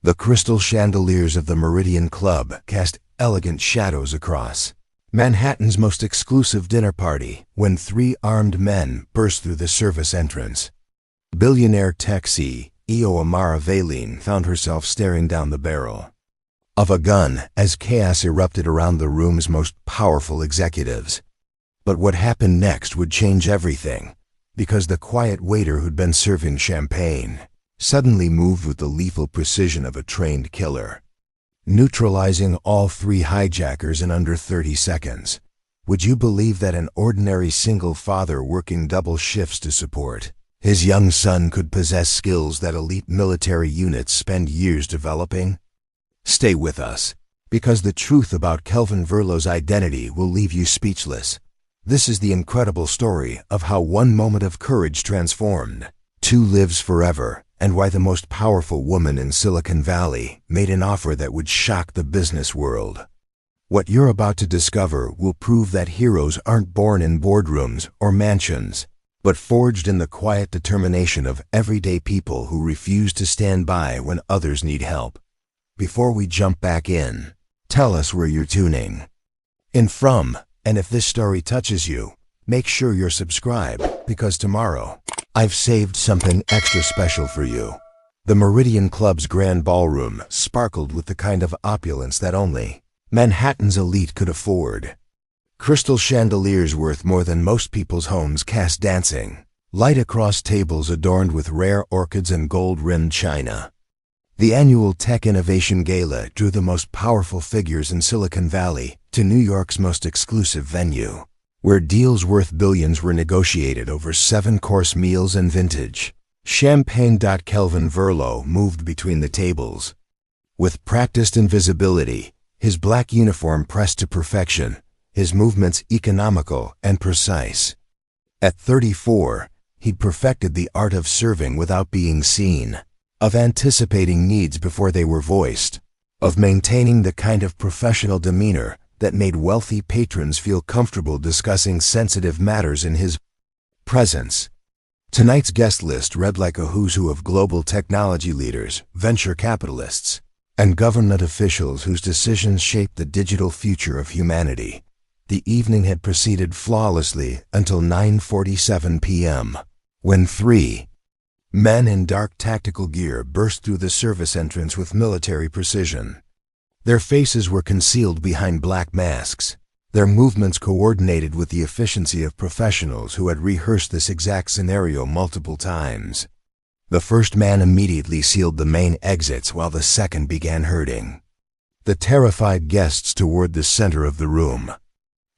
The crystal chandeliers of the Meridian Club cast elegant shadows across Manhattan's most exclusive dinner party when three armed men burst through the service entrance. Billionaire tech CEO Amara Valine found herself staring down the barrel of a gun as chaos erupted around the room's most powerful executives. But what happened next would change everything, because the quiet waiter who'd been serving champagne suddenly moved with the lethal precision of a trained killer, neutralizing all three hijackers in under 30 seconds. Would you believe that an ordinary single father working double shifts to support his young son could possess skills that elite military units spend years developing? Stay with us, because the truth about Kelvin Verlow's identity will leave you speechless. This is the incredible story of how one moment of courage transformed two lives forever, and why the most powerful woman in Silicon Valley made an offer that would shock the business world. What you're about to discover will prove that heroes aren't born in boardrooms or mansions, but forged in the quiet determination of everyday people who refuse to stand by when others need help. Before we jump back in, tell us where you're tuning in from, and if this story touches you, make sure you're subscribed, because tomorrow, I've saved something extra special for you. The Meridian Club's grand ballroom sparkled with the kind of opulence that only Manhattan's elite could afford. Crystal chandeliers worth more than most people's homes cast dancing light across tables adorned with rare orchids and gold-rimmed china. The annual Tech Innovation Gala drew the most powerful figures in Silicon Valley to New York's most exclusive venue, where deals worth billions were negotiated over 7-course meals and vintage champagne. Kelvin Verlow moved between the tables. With practiced invisibility, his black uniform pressed to perfection, his movements economical and precise. At 34, he'd perfected the art of serving without being seen, of anticipating needs before they were voiced, of maintaining the kind of professional demeanor that made wealthy patrons feel comfortable discussing sensitive matters in his presence. Tonight's guest list read like a who's who of global technology leaders, venture capitalists, and government officials whose decisions shaped the digital future of humanity. The evening had proceeded flawlessly until 9:47 p.m., when three men in dark tactical gear burst through the service entrance with military precision. Their faces were concealed behind black masks, their movements coordinated with the efficiency of professionals who had rehearsed this exact scenario multiple times. The first man immediately sealed the main exits while the second began herding the terrified guests toward the center of the room.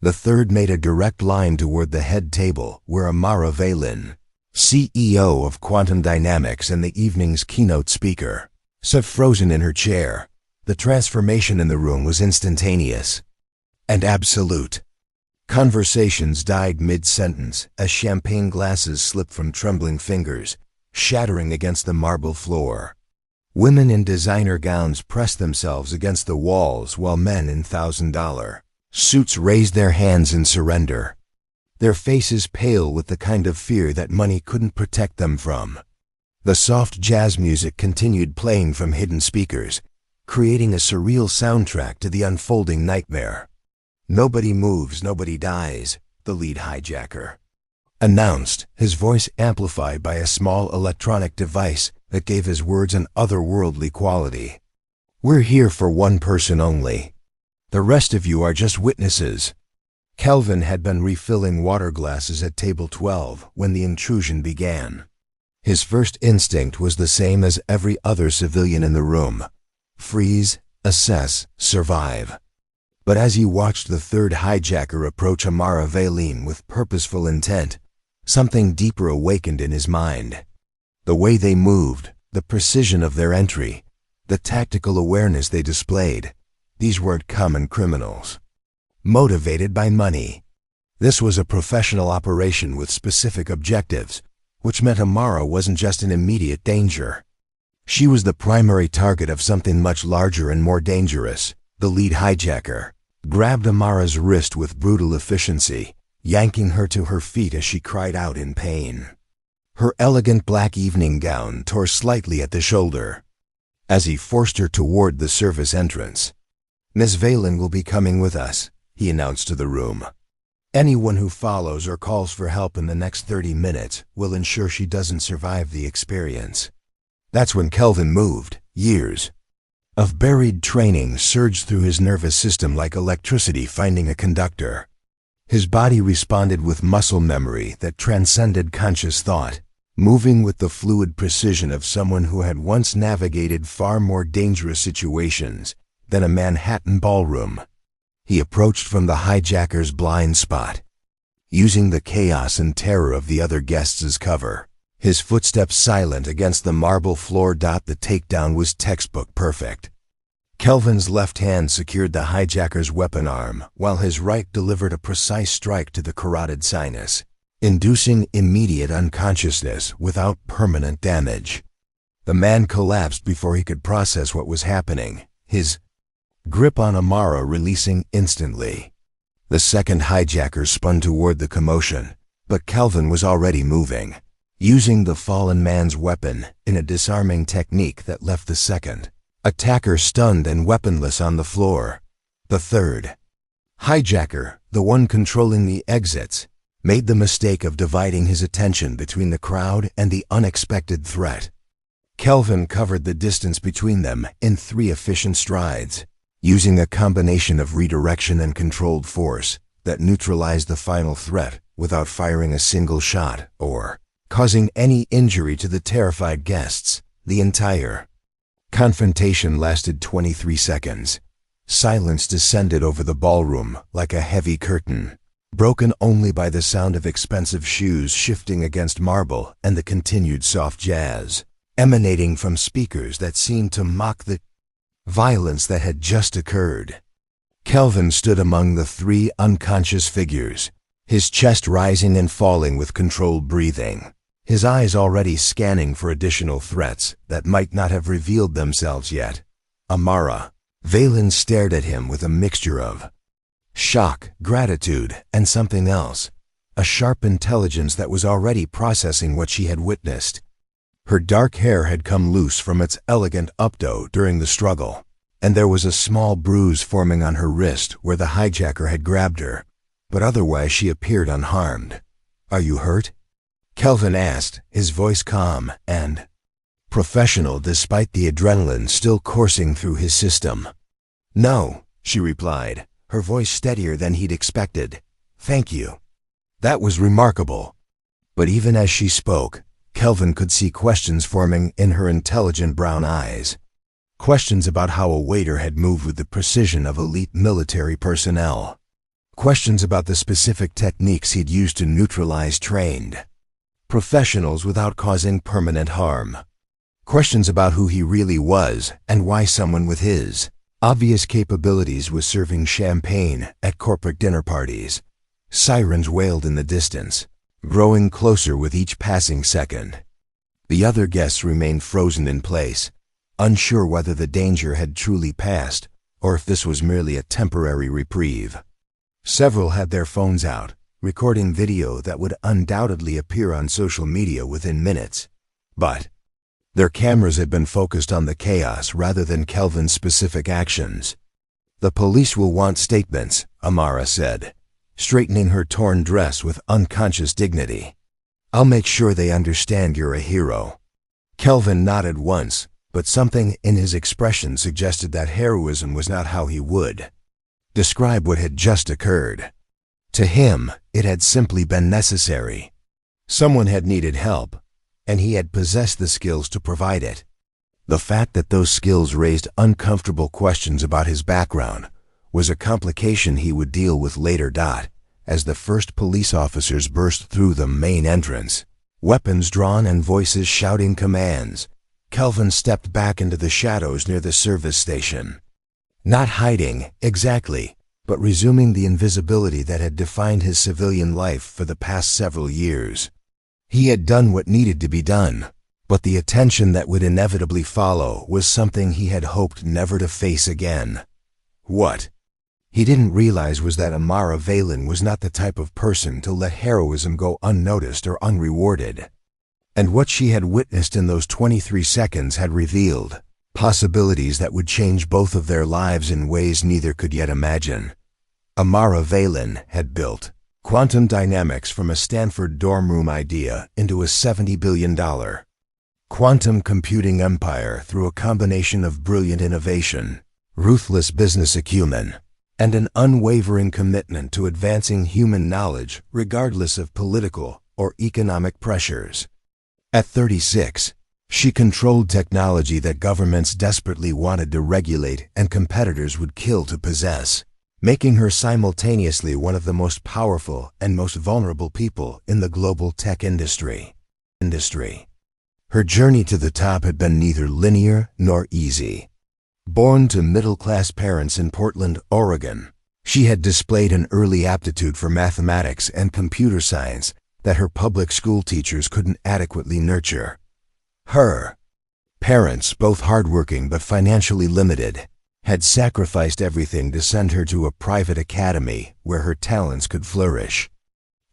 The third made a direct line toward the head table where Amara Valine, CEO of Quantum Dynamics and the evening's keynote speaker, sat frozen in her chair. The transformation in the room was instantaneous and absolute. Conversations died mid-sentence as champagne glasses slipped from trembling fingers, shattering against the marble floor. Women in designer gowns pressed themselves against the walls while men in $1,000 suits raised their hands in surrender, their faces pale with the kind of fear that money couldn't protect them from. The soft jazz music continued playing from hidden speakers, creating a surreal soundtrack to the unfolding nightmare. "Nobody moves, nobody dies," the lead hijacker announced, his voice amplified by a small electronic device that gave his words an otherworldly quality. "We're here for one person only. The rest of you are just witnesses." Kelvin had been refilling water glasses at table 12 when the intrusion began. His first instinct was the same as every other civilian in the room: freeze, assess, survive. But as he watched the third hijacker approach Amara Valine with purposeful intent, something deeper awakened in his mind. The way they moved, the precision of their entry, the tactical awareness they displayed. These weren't common criminals motivated by money. This was a professional operation with specific objectives, which meant Amara wasn't just in immediate danger. She was the primary target of something much larger and more dangerous. The lead hijacker grabbed Amara's wrist with brutal efficiency, yanking her to her feet as she cried out in pain. Her elegant black evening gown tore slightly at the shoulder. as he forced her toward the service entrance. "Miss Valen will be coming with us," he announced to the room. "Anyone who follows or calls for help in the next 30 minutes will ensure she doesn't survive the experience." That's when Kelvin moved. Years of buried training surged through his nervous system like electricity finding a conductor. His body responded with muscle memory that transcended conscious thought, moving with the fluid precision of someone who had once navigated far more dangerous situations than a Manhattan ballroom. He approached from the hijackers' blind spot, using the chaos and terror of the other guests as cover. His footsteps silent against the marble floor. The takedown was textbook perfect. Kelvin's left hand secured the hijacker's weapon arm, while his right delivered a precise strike to the carotid sinus, inducing immediate unconsciousness without permanent damage. The man collapsed before he could process what was happening, his grip on Amara releasing instantly. The second hijacker spun toward the commotion, but Kelvin was already moving, using the fallen man's weapon in a disarming technique that left the second attacker stunned and weaponless on the floor. The third hijacker, the one controlling the exits, made the mistake of dividing his attention between the crowd and the unexpected threat. Kelvin covered the distance between them in 3 efficient strides, using a combination of redirection and controlled force that neutralized the final threat without firing a single shot or causing any injury to the terrified guests. The entire confrontation lasted 23 seconds. Silence descended over the ballroom like a heavy curtain, broken only by the sound of expensive shoes shifting against marble and the continued soft jazz emanating from speakers that seemed to mock the violence that had just occurred. Kelvin stood among the 3 unconscious figures, his chest rising and falling with controlled breathing, his eyes already scanning for additional threats that might not have revealed themselves yet. Amara Valen stared at him with a mixture of shock, gratitude, and something else, a sharp intelligence that was already processing what she had witnessed. Her dark hair had come loose from its elegant updo during the struggle, and there was a small bruise forming on her wrist where the hijacker had grabbed her, but otherwise she appeared unharmed. "Are you hurt?" Kelvin asked, his voice calm and professional despite the adrenaline still coursing through his system. "No," she replied, her voice steadier than he'd expected. "Thank you." That was remarkable. But even as she spoke, Kelvin could see questions forming in her intelligent brown eyes. Questions about how a waiter had moved with the precision of elite military personnel. Questions about the specific techniques he'd used to neutralize trained professionals without causing permanent harm. Questions about who he really was and why someone with his obvious capabilities was serving champagne at corporate dinner parties. Sirens wailed in the distance, growing closer with each passing second. The other guests remained frozen in place, unsure whether the danger had truly passed or if this was merely a temporary reprieve. Several had their phones out, recording video that would undoubtedly appear on social media within minutes. But their cameras had been focused on the chaos rather than Kelvin's specific actions. "The police will want statements," Amara said, straightening her torn dress with unconscious dignity. "I'll make sure they understand you're a hero." Kelvin nodded once, but something in his expression suggested that heroism was not how he would describe what had just occurred. To him, it had simply been necessary. Someone had needed help, and he had possessed the skills to provide it. The fact that those skills raised uncomfortable questions about his background was a complication he would deal with later. As the first police officers burst through the main entrance, weapons drawn and voices shouting commands, Kelvin stepped back into the shadows near the service station. Not hiding, exactly, but resuming the invisibility that had defined his civilian life for the past several years. He had done what needed to be done, but the attention that would inevitably follow was something he had hoped never to face again. What he didn't realize was that Amara Valen was not the type of person to let heroism go unnoticed or unrewarded. And what she had witnessed in those 23 seconds had revealed Possibilities that would change both of their lives in ways neither could yet imagine. Amara Valen had built quantum dynamics from a Stanford dorm room idea into a $70 billion quantum computing empire through a combination of brilliant innovation, ruthless business acumen, and an unwavering commitment to advancing human knowledge regardless of political or economic pressures. At 36, she controlled technology that governments desperately wanted to regulate and competitors would kill to possess, making her simultaneously one of the most powerful and most vulnerable people in the global tech industry. Her journey to the top had been neither linear nor easy. Born to middle-class parents in Portland, Oregon, she had displayed an early aptitude for mathematics and computer science that her public school teachers couldn't adequately nurture. Her parents, both hardworking but financially limited, had sacrificed everything to send her to a private academy where her talents could flourish.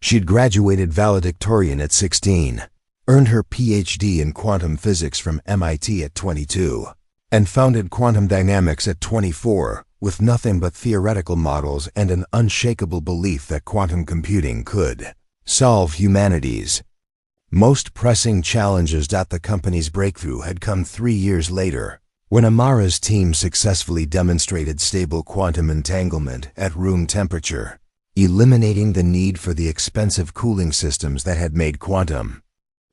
She'd graduated valedictorian at 16, earned her PhD in quantum physics from MIT at 22, and founded quantum dynamics at 24 with nothing but theoretical models and an unshakable belief that quantum computing could solve humanity's most pressing challenges. The company's breakthrough had come 3 years later, when Amara's team successfully demonstrated stable quantum entanglement at room temperature, eliminating the need for the expensive cooling systems that had made quantum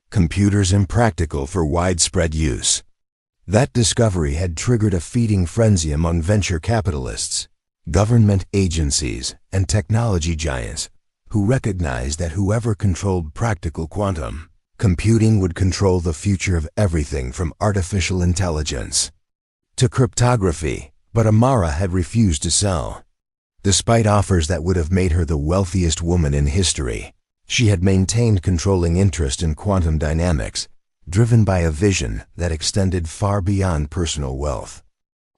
computers impractical for widespread use. That discovery had triggered a feeding frenzy among venture capitalists, government agencies, and technology giants who recognized that whoever controlled practical quantum computing would control the future of everything from artificial intelligence to cryptography. But Amara had refused to sell. Despite offers that would have made her the wealthiest woman in history, she had maintained controlling interest in quantum dynamics, driven by a vision that extended far beyond personal wealth.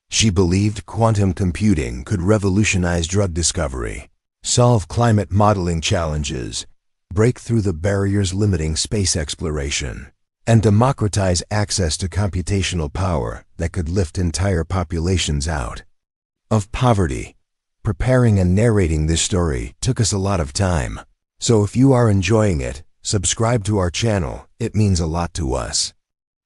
She believed quantum computing could revolutionize drug discovery, solve climate modeling challenges, break through the barriers limiting space exploration, and democratize access to computational power that could lift entire populations out of poverty. Preparing and narrating this story took us a lot of time, so if you are enjoying it, subscribe to our channel. It means a lot to us.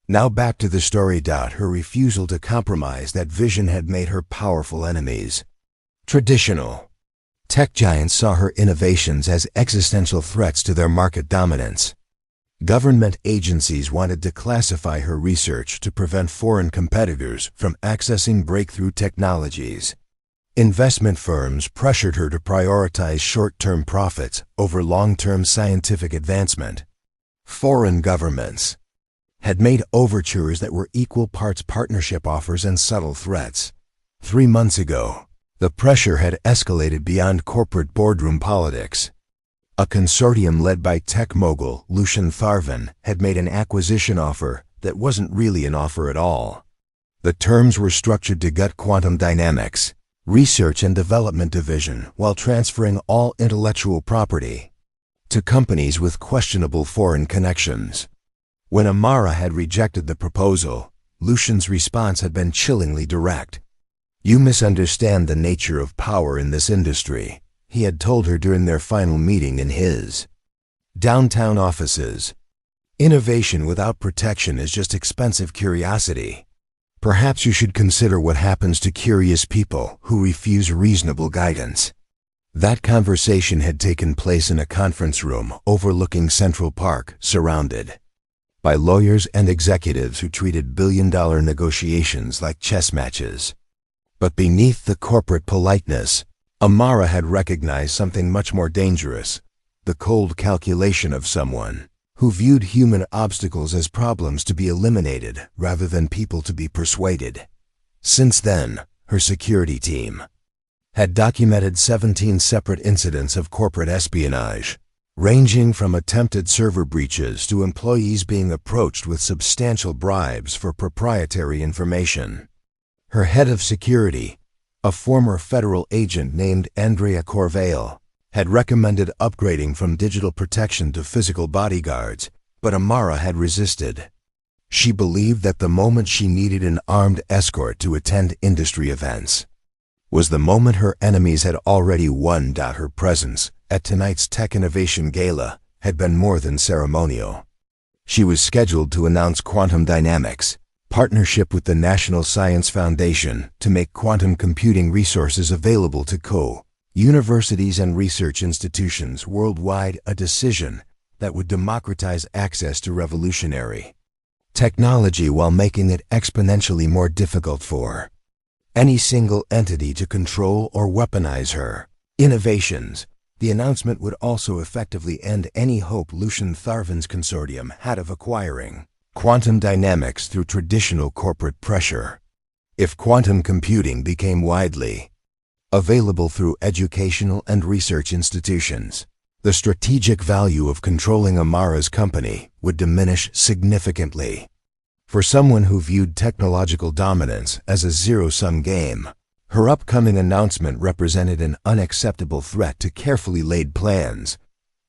Now back to the story. Her refusal to compromise that vision had made her powerful enemies. Traditional tech giants saw her innovations as existential threats to their market dominance. Government agencies wanted to classify her research to prevent foreign competitors from accessing breakthrough technologies. Investment firms pressured her to prioritize short-term profits over long-term scientific advancement. Foreign governments had made overtures that were equal parts partnership offers and subtle threats. 3 months ago, the pressure had escalated beyond corporate boardroom politics. A consortium led by tech mogul Lucian Tharvin had made an acquisition offer that wasn't really an offer at all. The terms were structured to gut quantum dynamics research and development division while transferring all intellectual property to companies with questionable foreign connections. When Amara had rejected the proposal, Lucian's response had been chillingly direct. "You misunderstand the nature of power in this industry," he had told her during their final meeting in his downtown offices. "Innovation without protection is just expensive curiosity. Perhaps you should consider what happens to curious people who refuse reasonable guidance." That conversation had taken place in a conference room overlooking Central Park, surrounded by lawyers and executives who treated billion-dollar negotiations like chess matches. But beneath the corporate politeness, Amara had recognized something much more dangerous: the cold calculation of someone who viewed human obstacles as problems to be eliminated rather than people to be persuaded. Since then, her security team had documented 17 separate incidents of corporate espionage, ranging from attempted server breaches to employees being approached with substantial bribes for proprietary information. Her head of security, a former federal agent named Andrea Corvale, had recommended upgrading from digital protection to physical bodyguards, but Amara had resisted. She believed that the moment she needed an armed escort to attend industry events was the moment her enemies had already won. Her presence at tonight's Tech Innovation Gala had been more than ceremonial. She was scheduled to announce Quantum Dynamics' partnership with the National Science Foundation to make quantum computing resources available to universities and research institutions worldwide, a decision that would democratize access to revolutionary technology while making it exponentially more difficult for any single entity to control or weaponize her innovations. The announcement would also effectively end any hope Lucian Tharvin's consortium had of acquiring quantum dynamics through traditional corporate pressure. If quantum computing became widely available through educational and research institutions, the strategic value of controlling Amara's company would diminish significantly. For someone who viewed technological dominance as a zero-sum game, her upcoming announcement represented an unacceptable threat to carefully laid plans.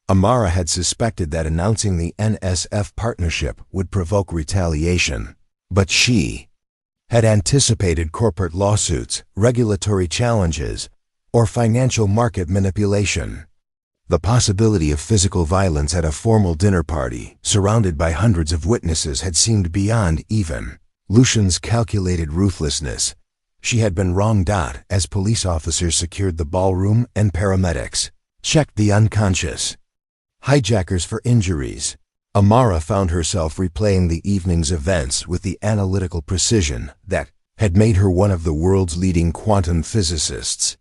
Amara had suspected that announcing the NSF partnership would provoke retaliation, but she had anticipated corporate lawsuits, regulatory challenges, or financial market manipulation. The possibility of physical violence at a formal dinner party, surrounded by hundreds of witnesses, had seemed beyond even Lucian's calculated ruthlessness. She had been wrong. As police officers secured the ballroom and paramedics checked the unconscious hijackers for injuries, Amara found herself replaying the evening's events with the analytical precision that had made her one of the world's leading quantum physicists.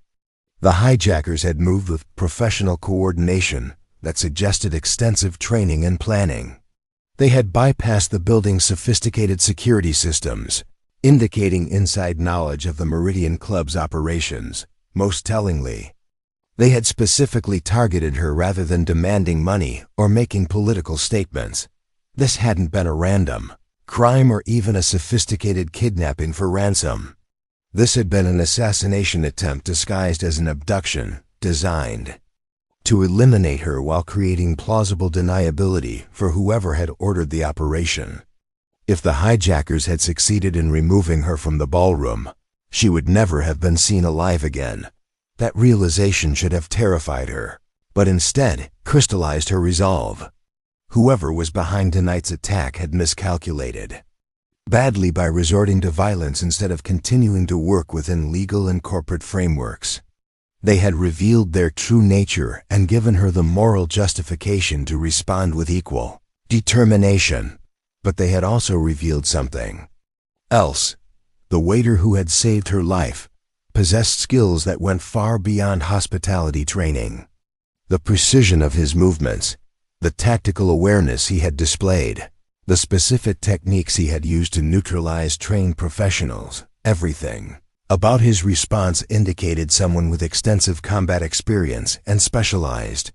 The hijackers had moved with professional coordination that suggested extensive training and planning. They had bypassed the building's sophisticated security systems, indicating inside knowledge of the Meridian Club's operations. Most tellingly, they had specifically targeted her rather than demanding money or making political statements. This hadn't been a random crime or even a sophisticated kidnapping for ransom. This had been an assassination attempt disguised as an abduction, designed to eliminate her while creating plausible deniability for whoever had ordered the operation. If the hijackers had succeeded in removing her from the ballroom, she would never have been seen alive again. That realization should have terrified her, but instead crystallized her resolve. Whoever was behind tonight's attack had miscalculated badly by resorting to violence instead of continuing to work within legal and corporate frameworks. They had revealed their true nature and given her the moral justification to respond with equal determination. But they had also revealed something else. The waiter who had saved her life possessed skills that went far beyond hospitality training. The precision of his movements, the tactical awareness he had displayed, the specific techniques he had used to neutralize trained professionals, everything about his response indicated someone with extensive combat experience and specialized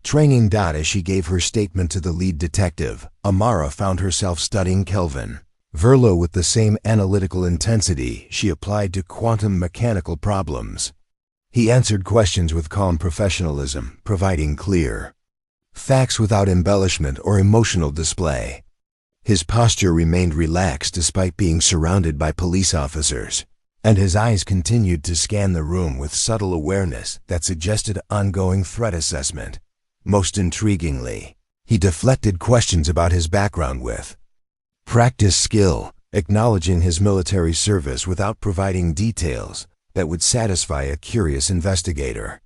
training. As she gave her statement to the lead detective, Amara found herself studying Kelvin Verlo with the same analytical intensity she applied to quantum mechanical problems. He answered questions with calm professionalism, providing clear facts without embellishment or emotional display. His posture remained relaxed despite being surrounded by police officers, and his eyes continued to scan the room with subtle awareness that suggested ongoing threat assessment. Most intriguingly, he deflected questions about his background with practice skill, acknowledging his military service without providing details that would satisfy a curious investigator.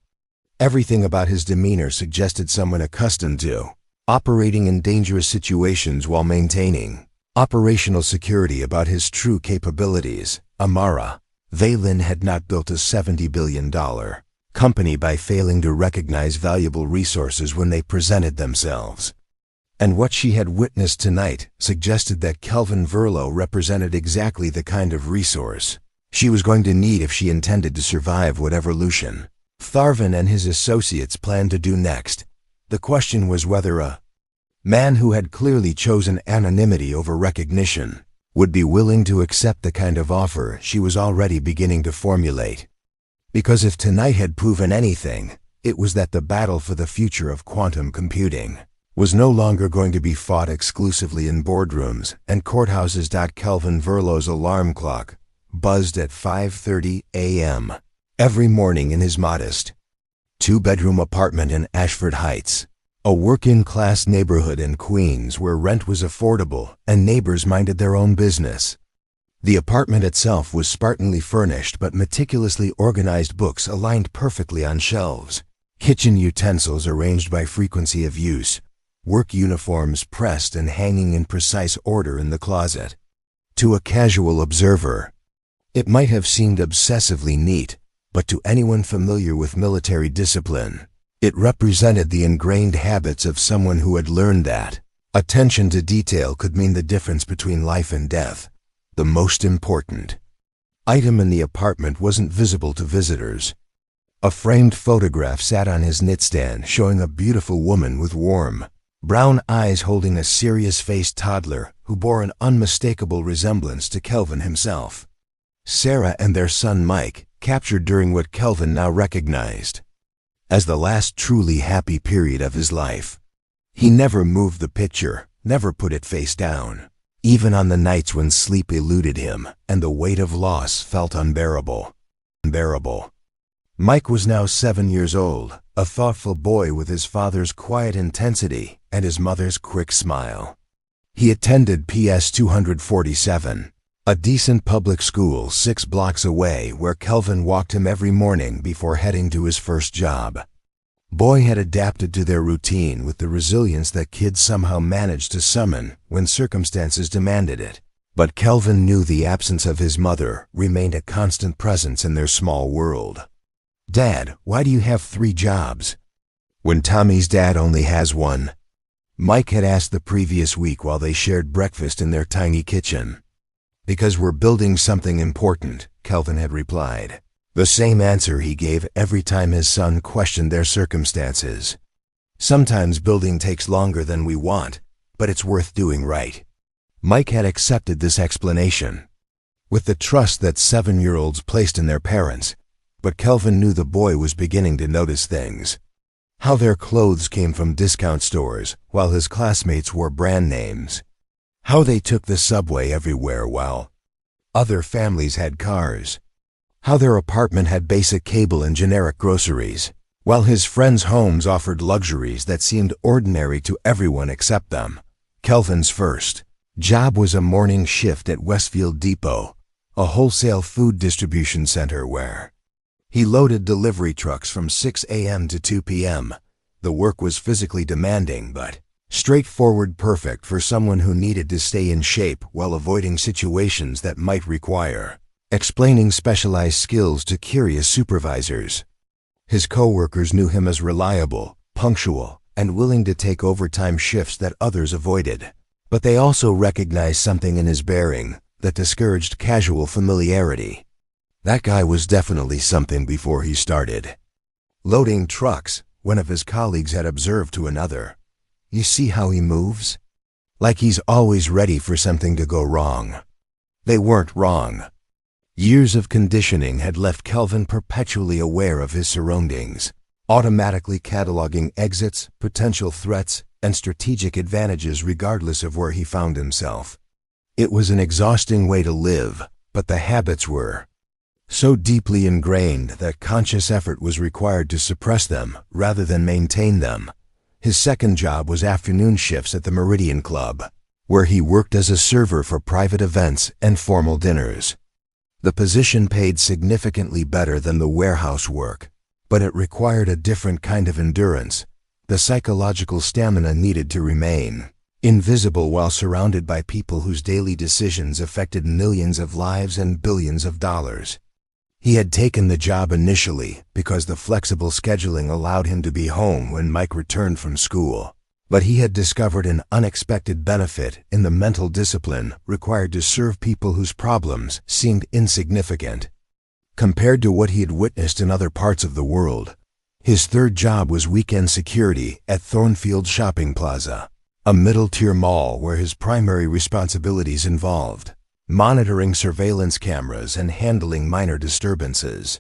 Everything about his demeanor suggested someone accustomed to operating in dangerous situations while maintaining operational security. About his true capabilities, Amara Valen had not built a $70 billion company by failing to recognize valuable resources when they presented themselves. And what she had witnessed tonight suggested that Kelvin Verlo represented exactly the kind of resource she was going to need if she intended to survive whatever Lucian Tharvin and his associates planned to do next. The question was whether a man who had clearly chosen anonymity over recognition would be willing to accept the kind of offer she was already beginning to formulate. Because if tonight had proven anything, it was that the battle for the future of quantum computing was no longer going to be fought exclusively in boardrooms and courthouses. Kelvin Verlow's alarm clock buzzed at 5:30 a.m. every morning in his modest two-bedroom apartment in Ashford Heights, a working-class neighborhood in Queens where rent was affordable and neighbors minded their own business. The apartment itself was spartanly furnished but meticulously organized, books aligned perfectly on shelves, kitchen utensils arranged by frequency of use, work uniforms pressed and hanging in precise order in the closet. To a casual observer, it might have seemed obsessively neat, but to anyone familiar with military discipline, it represented the ingrained habits of someone who had learned that attention to detail could mean the difference between life and death. The most important item in the apartment wasn't visible to visitors. A framed photograph sat on his nightstand showing a beautiful woman with warm, brown eyes holding a serious-faced toddler who bore an unmistakable resemblance to Kelvin himself. Sarah and their son Mike, captured during what Kelvin now recognized as the last truly happy period of his life. He never moved the picture, never put it face down, even on the nights when sleep eluded him and the weight of loss felt unbearable. Mike was now 7 years old, a thoughtful boy with his father's quiet intensity and his mother's quick smile. He attended PS 247, a decent public school 6 blocks away where Kelvin walked him every morning before heading to his first job. Boy had adapted to their routine with the resilience that kids somehow managed to summon when circumstances demanded it. But Kelvin knew the absence of his mother remained a constant presence in their small world. "Dad, why do you have 3 jobs?" "When Tommy's dad only has one," Mike had asked the previous week while they shared breakfast in their tiny kitchen. "Because we're building something important," Kelvin had replied. The same answer he gave every time his son questioned their circumstances. "Sometimes building takes longer than we want, but it's worth doing right." Mike had accepted this explanation with the trust that 7-year-olds placed in their parents, but Kelvin knew the boy was beginning to notice things. How their clothes came from discount stores while his classmates wore brand names. How they took the subway everywhere while other families had cars. How their apartment had basic cable and generic groceries, while his friends' homes offered luxuries that seemed ordinary to everyone except them. Kelvin's first job was a morning shift at Westfield Depot, a wholesale food distribution center where he loaded delivery trucks from 6 a.m. to 2 p.m. The work was physically demanding but straightforward, perfect for someone who needed to stay in shape while avoiding situations that might require explaining specialized skills to curious supervisors. His coworkers knew him as reliable, punctual, and willing to take overtime shifts that others avoided. But they also recognized something in his bearing that discouraged casual familiarity. That guy was definitely something before he started loading trucks, one of his colleagues had observed to another. "You see how he moves? Like he's always ready for something to go wrong." They weren't wrong. Years of conditioning had left Kelvin perpetually aware of his surroundings, automatically cataloging exits, potential threats, and strategic advantages regardless of where he found himself. It was an exhausting way to live, but the habits were so deeply ingrained that conscious effort was required to suppress them rather than maintain them. His second job was afternoon shifts at the Meridian Club, where he worked as a server for private events and formal dinners. The position paid significantly better than the warehouse work, but it required a different kind of endurance, the psychological stamina needed to remain invisible while surrounded by people whose daily decisions affected millions of lives and billions of dollars. He had taken the job initially because the flexible scheduling allowed him to be home when Mike returned from school, but he had discovered an unexpected benefit in the mental discipline required to serve people whose problems seemed insignificant compared to what he had witnessed in other parts of the world. His third job was weekend security at Thornfield Shopping Plaza, a middle-tier mall where his primary responsibilities involved monitoring surveillance cameras and handling minor disturbances.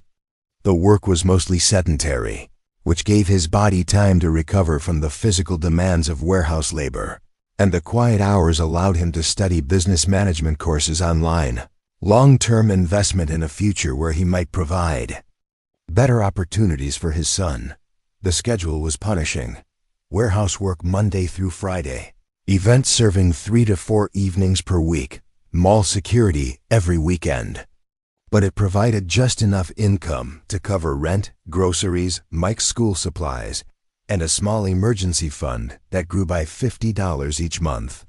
The work was mostly sedentary, which gave his body time to recover from the physical demands of warehouse labor. And the quiet hours allowed him to study business management courses online. Long-term investment in a future where he might provide better opportunities for his son. The schedule was punishing. Warehouse work Monday through Friday. Events serving 3 to 4 evenings per week. Mall security every weekend. But it provided just enough income to cover rent, groceries, Mike's school supplies, and a small emergency fund that grew by $50 each month.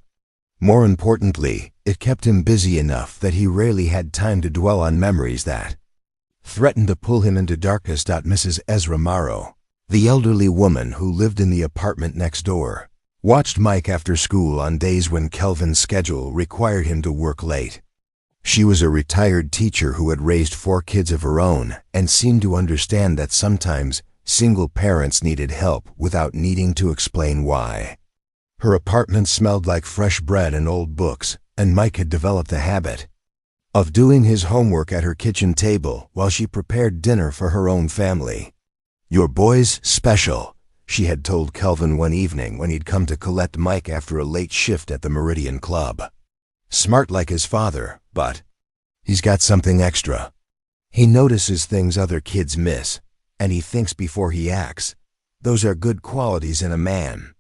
More importantly, it kept him busy enough that he rarely had time to dwell on memories that threatened to pull him into darkness. Mrs. Ezra Morrow, the elderly woman who lived in the apartment next door, watched Mike after school on days when Kelvin's schedule required him to work late. She was a retired teacher who had raised 4 kids of her own and seemed to understand that sometimes single parents needed help without needing to explain why. Her apartment smelled like fresh bread and old books, and Mike had developed the habit of doing his homework at her kitchen table while she prepared dinner for her own family. "Your boy's special," she had told Kelvin one evening when he'd come to collect Mike after a late shift at the Meridian Club. "Smart like his father, but he's got something extra. He notices things other kids miss, and he thinks before he acts. Those are good qualities in a man."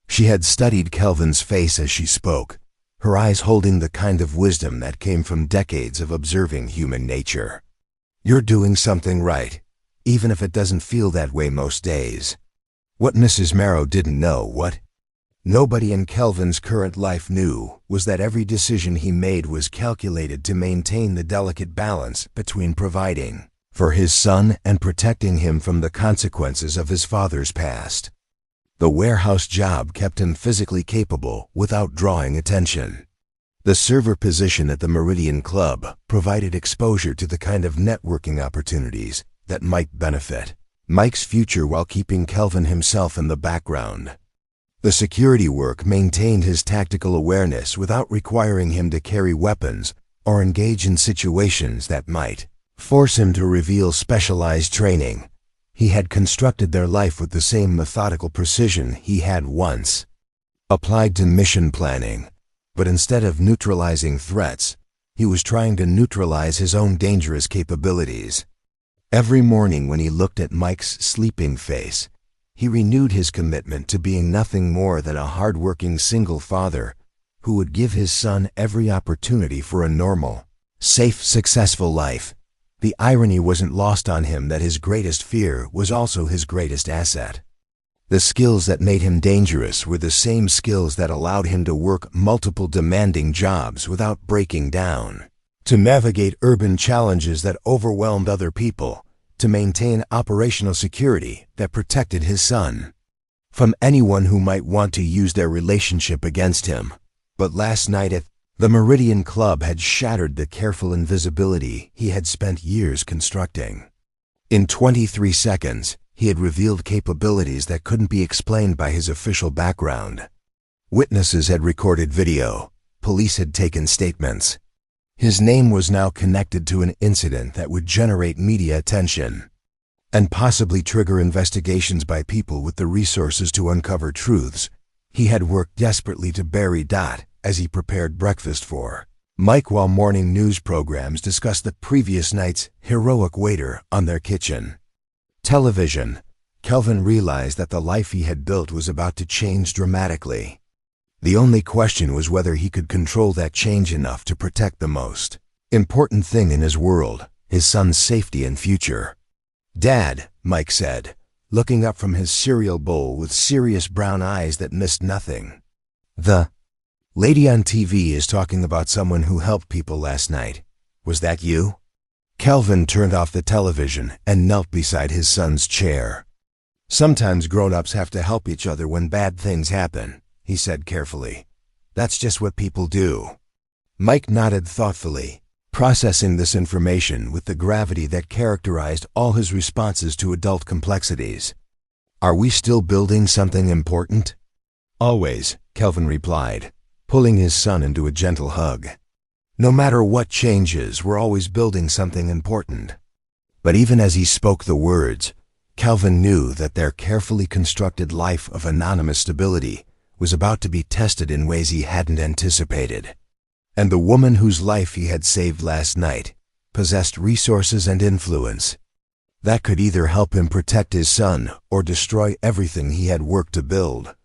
She had studied Kelvin's face as she spoke, her eyes holding the kind of wisdom that came from decades of observing human nature. "You're doing something right, even if it doesn't feel that way most days." What Mrs. Morrow didn't know, what nobody in Kelvin's current life knew, was that every decision he made was calculated to maintain the delicate balance between providing for his son and protecting him from the consequences of his father's past. The warehouse job kept him physically capable without drawing attention. The server position at the Meridian Club provided exposure to the kind of networking opportunities that might benefit Mike's future while keeping Kelvin himself in the background. The security work maintained his tactical awareness without requiring him to carry weapons or engage in situations that might force him to reveal specialized training. He had constructed their life with the same methodical precision he had once applied to mission planning, but instead of neutralizing threats, he was trying to neutralize his own dangerous capabilities. Every morning when he looked at Mike's sleeping face, he renewed his commitment to being nothing more than a hard-working single father who would give his son every opportunity for a normal, safe, successful life. The irony wasn't lost on him that his greatest fear was also his greatest asset. The skills that made him dangerous were the same skills that allowed him to work multiple demanding jobs without breaking down, to navigate urban challenges that overwhelmed other people, to maintain operational security that protected his son from anyone who might want to use their relationship against him. But last night at the Meridian Club had shattered the careful invisibility he had spent years constructing. In 23 seconds, he had revealed capabilities that couldn't be explained by his official background. Witnesses had recorded video. Police had taken statements. His name was now connected to an incident that would generate media attention and possibly trigger investigations by people with the resources to uncover truths he had worked desperately to bury. As he prepared breakfast for Mike while morning news programs discussed the previous night's heroic waiter on their kitchen television, Kelvin realized that the life he had built was about to change dramatically. The only question was whether he could control that change enough to protect the most important thing in his world, his son's safety and future. "Dad," Mike said, looking up from his cereal bowl with serious brown eyes that missed nothing. "The lady on TV is talking about someone who helped people last night. Was that you?" Kelvin turned off the television and knelt beside his son's chair. "Sometimes grown-ups have to help each other when bad things happen," he said carefully. "That's just what people do." Mike nodded thoughtfully, processing this information with the gravity that characterized all his responses to adult complexities. "Are we still building something important?" "Always," Kelvin replied, pulling his son into a gentle hug. "No matter what changes, we're always building something important." But even as he spoke the words, Kelvin knew that their carefully constructed life of anonymous stability was about to be tested in ways he hadn't anticipated. And the woman whose life he had saved last night possessed resources and influence that could either help him protect his son or destroy everything he had worked to build.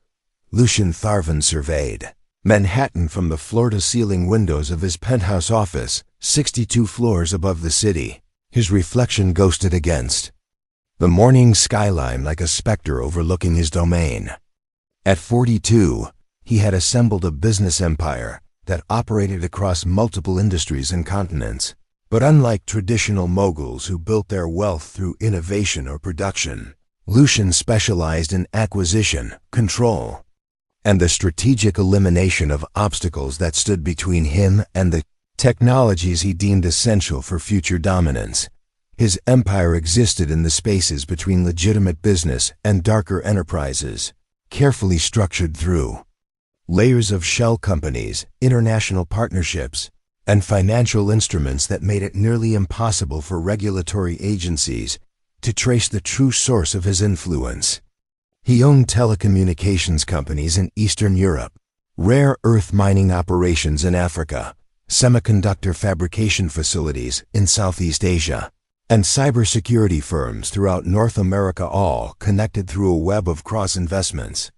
Lucian Tharvin surveyed Manhattan from the floor-to-ceiling windows of his penthouse office, 62 floors above the city, his reflection ghosted against the morning skyline like a specter overlooking his domain. At 42, he had assembled a business empire that operated across multiple industries and continents. But unlike traditional moguls who built their wealth through innovation or production, Lucian specialized in acquisition, control, and the strategic elimination of obstacles that stood between him and the technologies he deemed essential for future dominance. His empire existed in the spaces between legitimate business and darker enterprises, carefully structured through layers of shell companies, international partnerships, and financial instruments that made it nearly impossible for regulatory agencies to trace the true source of his influence. He owned telecommunications companies in Eastern Europe, rare earth mining operations in Africa, semiconductor fabrication facilities in Southeast Asia, and cybersecurity firms throughout North America, all connected through a web of cross-investments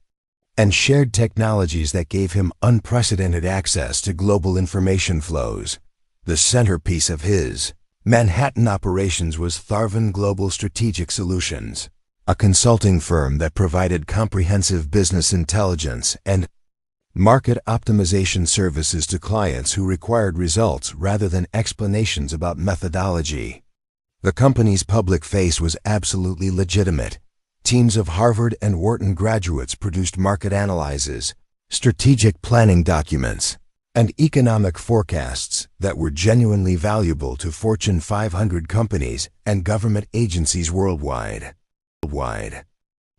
and shared technologies that gave him unprecedented access to global information flows. The centerpiece of his Manhattan operations was Tharvin Global Strategic Solutions, a consulting firm that provided comprehensive business intelligence and market optimization services to clients who required results rather than explanations about methodology. The company's public face was absolutely legitimate. Teams of Harvard and Wharton graduates produced market analyses, strategic planning documents, and economic forecasts that were genuinely valuable to Fortune 500 companies and government agencies worldwide.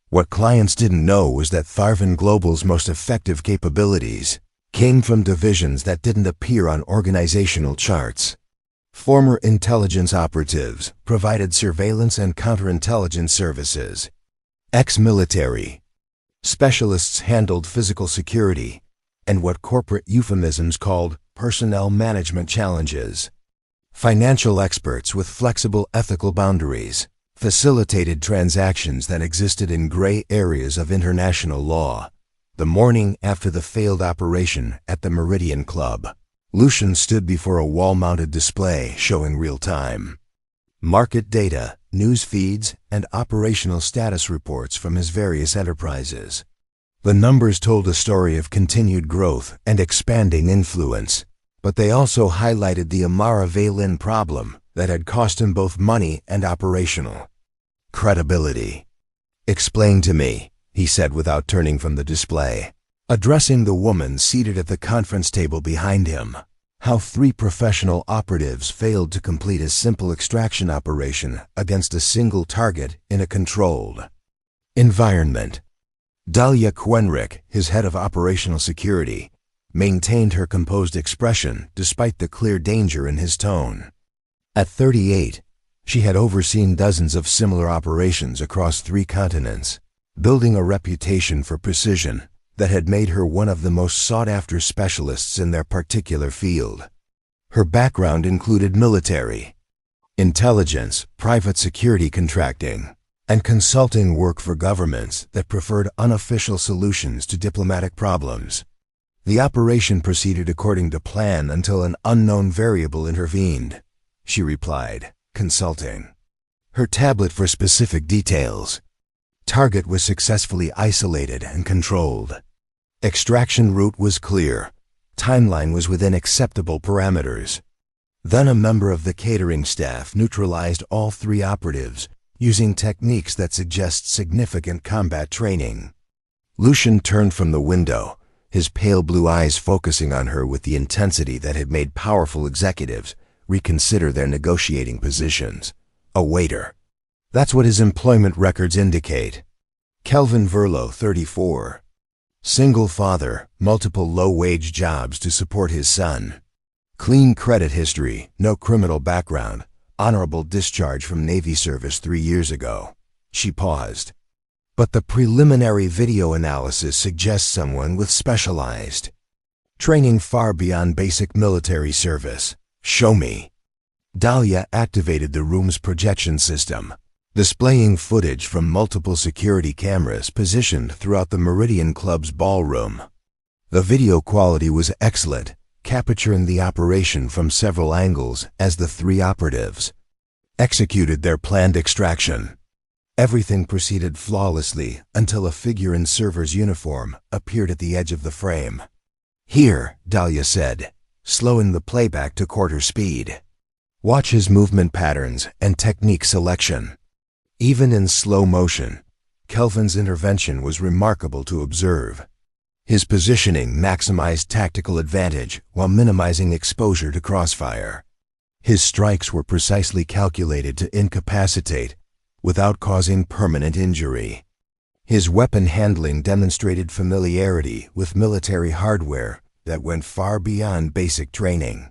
What clients didn't know was that Tharvin Global's most effective capabilities came from divisions that didn't appear on organizational charts. Former intelligence operatives provided surveillance and counterintelligence services. Ex-military specialists handled physical security and what corporate euphemisms called personnel management challenges. Financial experts with flexible ethical boundaries facilitated transactions that existed in gray areas of international law. The morning after the failed operation at the Meridian Club, Lucian stood before a wall-mounted display showing real-time market data, news feeds, and operational status reports from his various enterprises. The numbers told a story of continued growth and expanding influence, but they also highlighted the Amara Vaylin problem that had cost him both money and operational credibility. "Explain to me," he said without turning from the display, addressing the woman seated at the conference table behind him, how 3 professional operatives failed to complete a simple extraction operation against a single target in a controlled environment. Dahlia Quenrick, his head of operational security, maintained her composed expression despite the clear danger in his tone. At 38, she had overseen dozens of similar operations across 3 continents, building a reputation for precision that had made her one of the most sought-after specialists in their particular field. Her background included military, intelligence, private security contracting, and consulting work for governments that preferred unofficial solutions to diplomatic problems. The operation proceeded according to plan until an unknown variable intervened, she replied, consulting her tablet for specific details. Target was successfully isolated and controlled. Extraction route was clear. Timeline was within acceptable parameters. Then a member of the catering staff neutralized all 3 operatives using techniques that suggest significant combat training. Lucian turned from the window, his pale blue eyes focusing on her with the intensity that had made powerful executives reconsider their negotiating positions. A waiter. That's what his employment records indicate. Kelvin Verlo, 34. Single father, multiple low-wage jobs to support his son. Clean credit history, no criminal background, honorable discharge from Navy service 3 years ago. She paused. But the preliminary video analysis suggests someone with specialized training far beyond basic military service. Show me. Dahlia activated the room's projection system, displaying footage from multiple security cameras positioned throughout the Meridian Club's ballroom. The video quality was excellent, capturing the operation from several angles as the three operatives executed their planned extraction. Everything proceeded flawlessly until a figure in server's uniform appeared at the edge of the frame. "Here," Dahlia said, slowing the playback to quarter speed. "Watch his movement patterns and technique selection." Even in slow motion, Kelvin's intervention was remarkable to observe. His positioning maximized tactical advantage while minimizing exposure to crossfire. His strikes were precisely calculated to incapacitate without causing permanent injury. His weapon handling demonstrated familiarity with military hardware that went far beyond basic training.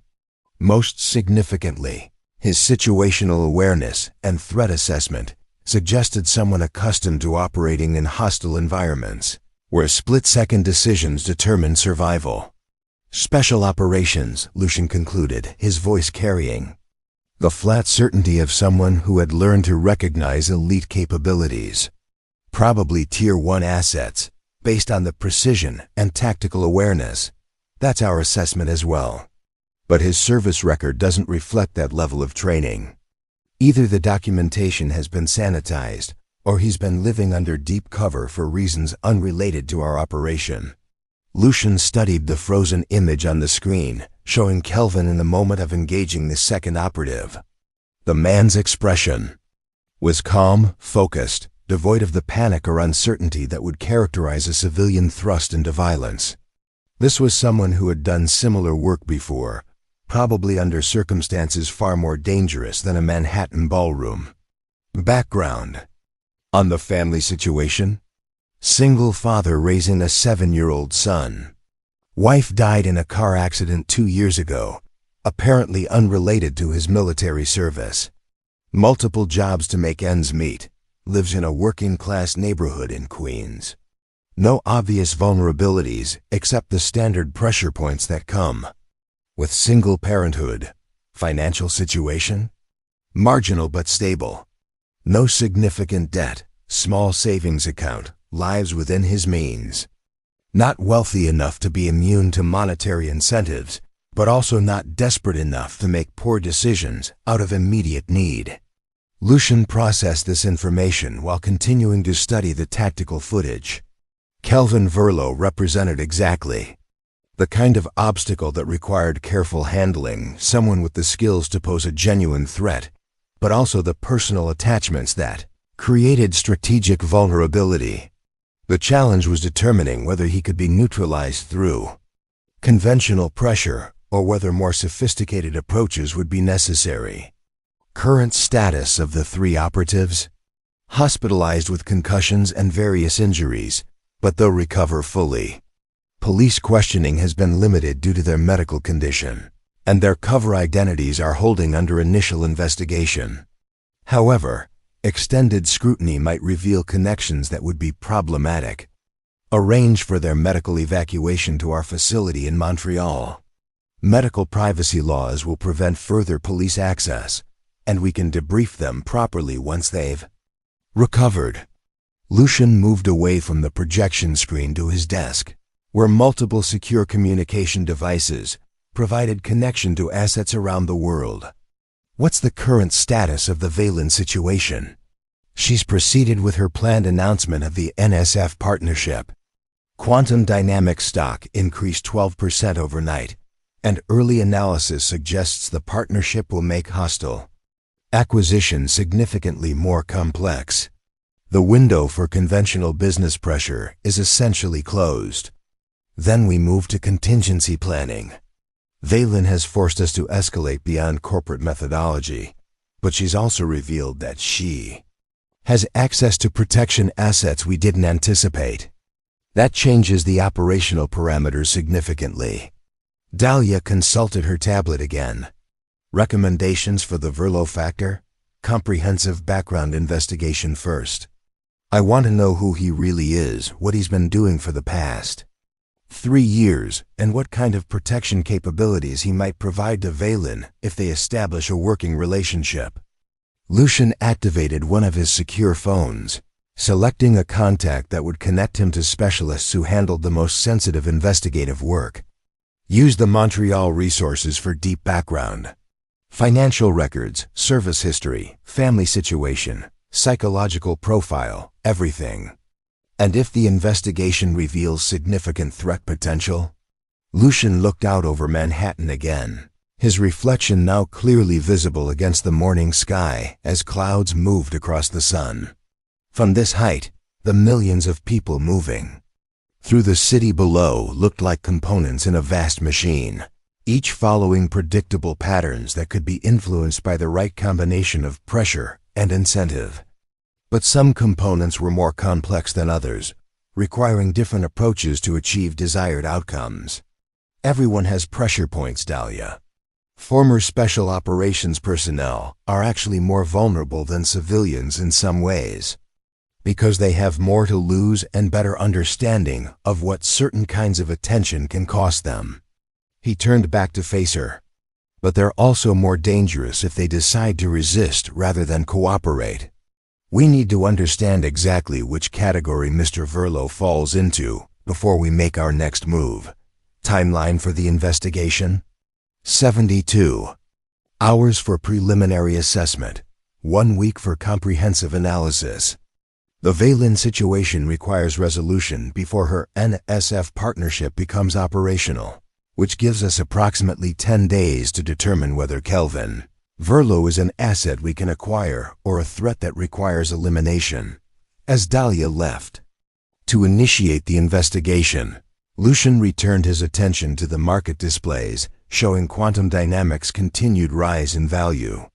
Most significantly, his situational awareness and threat assessment suggested someone accustomed to operating in hostile environments, where split-second decisions determine survival. "Special operations," Lucian concluded, his voice carrying the flat certainty of someone who had learned to recognize elite capabilities. "Probably Tier 1 assets, based on the precision and tactical awareness. That's our assessment as well. But his service record doesn't reflect that level of training. Either the documentation has been sanitized, or he's been living under deep cover for reasons unrelated to our operation." Lucian studied the frozen image on the screen, showing Kelvin in the moment of engaging the second operative. The man's expression was calm, focused, devoid of the panic or uncertainty that would characterize a civilian thrust into violence. This was someone who had done similar work before, probably under circumstances far more dangerous than a Manhattan ballroom. Background. On the family situation: single father raising a 7-year-old son. Wife died in a car accident 2 years ago, apparently unrelated to his military service. Multiple jobs to make ends meet. Lives in a working-class neighborhood in Queens. No obvious vulnerabilities except the standard pressure points that come with single parenthood. Financial situation: marginal but stable. No significant debt, small savings account, lives within his means. Not wealthy enough to be immune to monetary incentives, but also not desperate enough to make poor decisions out of immediate need. Lucian processed this information while continuing to study the tactical footage. Kelvin Verlo represented exactly the kind of obstacle that required careful handling, someone with the skills to pose a genuine threat, but also the personal attachments that created strategic vulnerability. The challenge was determining whether he could be neutralized through conventional pressure or whether more sophisticated approaches would be necessary. Current status of the three operatives: hospitalized with concussions and various injuries, but they'll recover fully. Police questioning has been limited due to their medical condition, and their cover identities are holding under initial investigation. However, extended scrutiny might reveal connections that would be problematic. Arrange for their medical evacuation to our facility in Montreal. Medical privacy laws will prevent further police access, and we can debrief them properly once they've recovered. Lucian moved away from the projection screen to his desk, where multiple secure communication devices provided connection to assets around the world. "What's the current status of the Valen situation?" She's proceeded with her planned announcement of the NSF partnership. Quantum Dynamics stock increased 12% overnight, and early analysis suggests the partnership will make hostile acquisition significantly more complex. The window for conventional business pressure is essentially closed. Then we move to contingency planning. Valen has forced us to escalate beyond corporate methodology, but she's also revealed that she has access to protection assets we didn't anticipate. That changes the operational parameters significantly. Dahlia consulted her tablet again. Recommendations for the Verlo factor: comprehensive background investigation first. I want to know who he really is, what he's been doing for the past 3 years, and what kind of protection capabilities he might provide to Valen if they establish a working relationship. Lucian activated one of his secure phones, selecting a contact that would connect him to specialists who handled the most sensitive investigative work. Use the Montreal resources for deep background. Financial records, service history, family situation, psychological profile, everything. And if the investigation reveals significant threat potential? Lucian looked out over Manhattan again, his reflection now clearly visible against the morning sky as clouds moved across the sun. From this height, the millions of people moving through the city below looked like components in a vast machine, each following predictable patterns that could be influenced by the right combination of pressure and incentive. But some components were more complex than others, requiring different approaches to achieve desired outcomes. Everyone has pressure points, Dahlia. Former special operations personnel are actually more vulnerable than civilians in some ways, because they have more to lose and better understanding of what certain kinds of attention can cost them. He turned back to face her. But they're also more dangerous if they decide to resist rather than cooperate. We need to understand exactly which category Mr. Verlo falls into before we make our next move. Timeline for the investigation? 72 hours for preliminary assessment, 1 week for comprehensive analysis. The Valen situation requires resolution before her NSF partnership becomes operational, which gives us approximately 10 days to determine whether Kelvin Verlo is an asset we can acquire or a threat that requires elimination. As Dahlia left to initiate the investigation, Lucian returned his attention to the market displays, showing quantum dynamics' continued rise in value.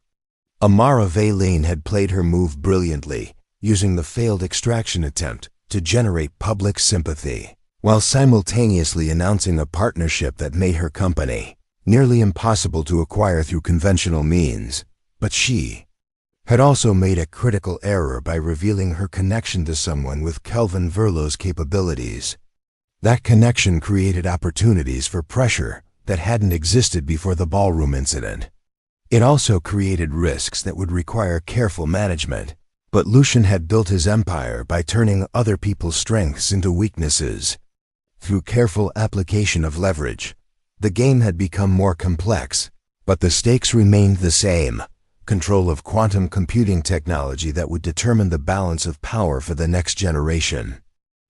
Amara Valen had played her move brilliantly, using the failed extraction attempt to generate public sympathy, while simultaneously announcing a partnership that made her company nearly impossible to acquire through conventional means. But she had also made a critical error by revealing her connection to someone with Kelvin Verlo's capabilities. That connection created opportunities for pressure that hadn't existed before the ballroom incident. It also created risks that would require careful management. But Lucian had built his empire by turning other people's strengths into weaknesses. Through careful application of leverage, the game had become more complex, but the stakes remained the same: control of quantum computing technology that would determine the balance of power for the next generation.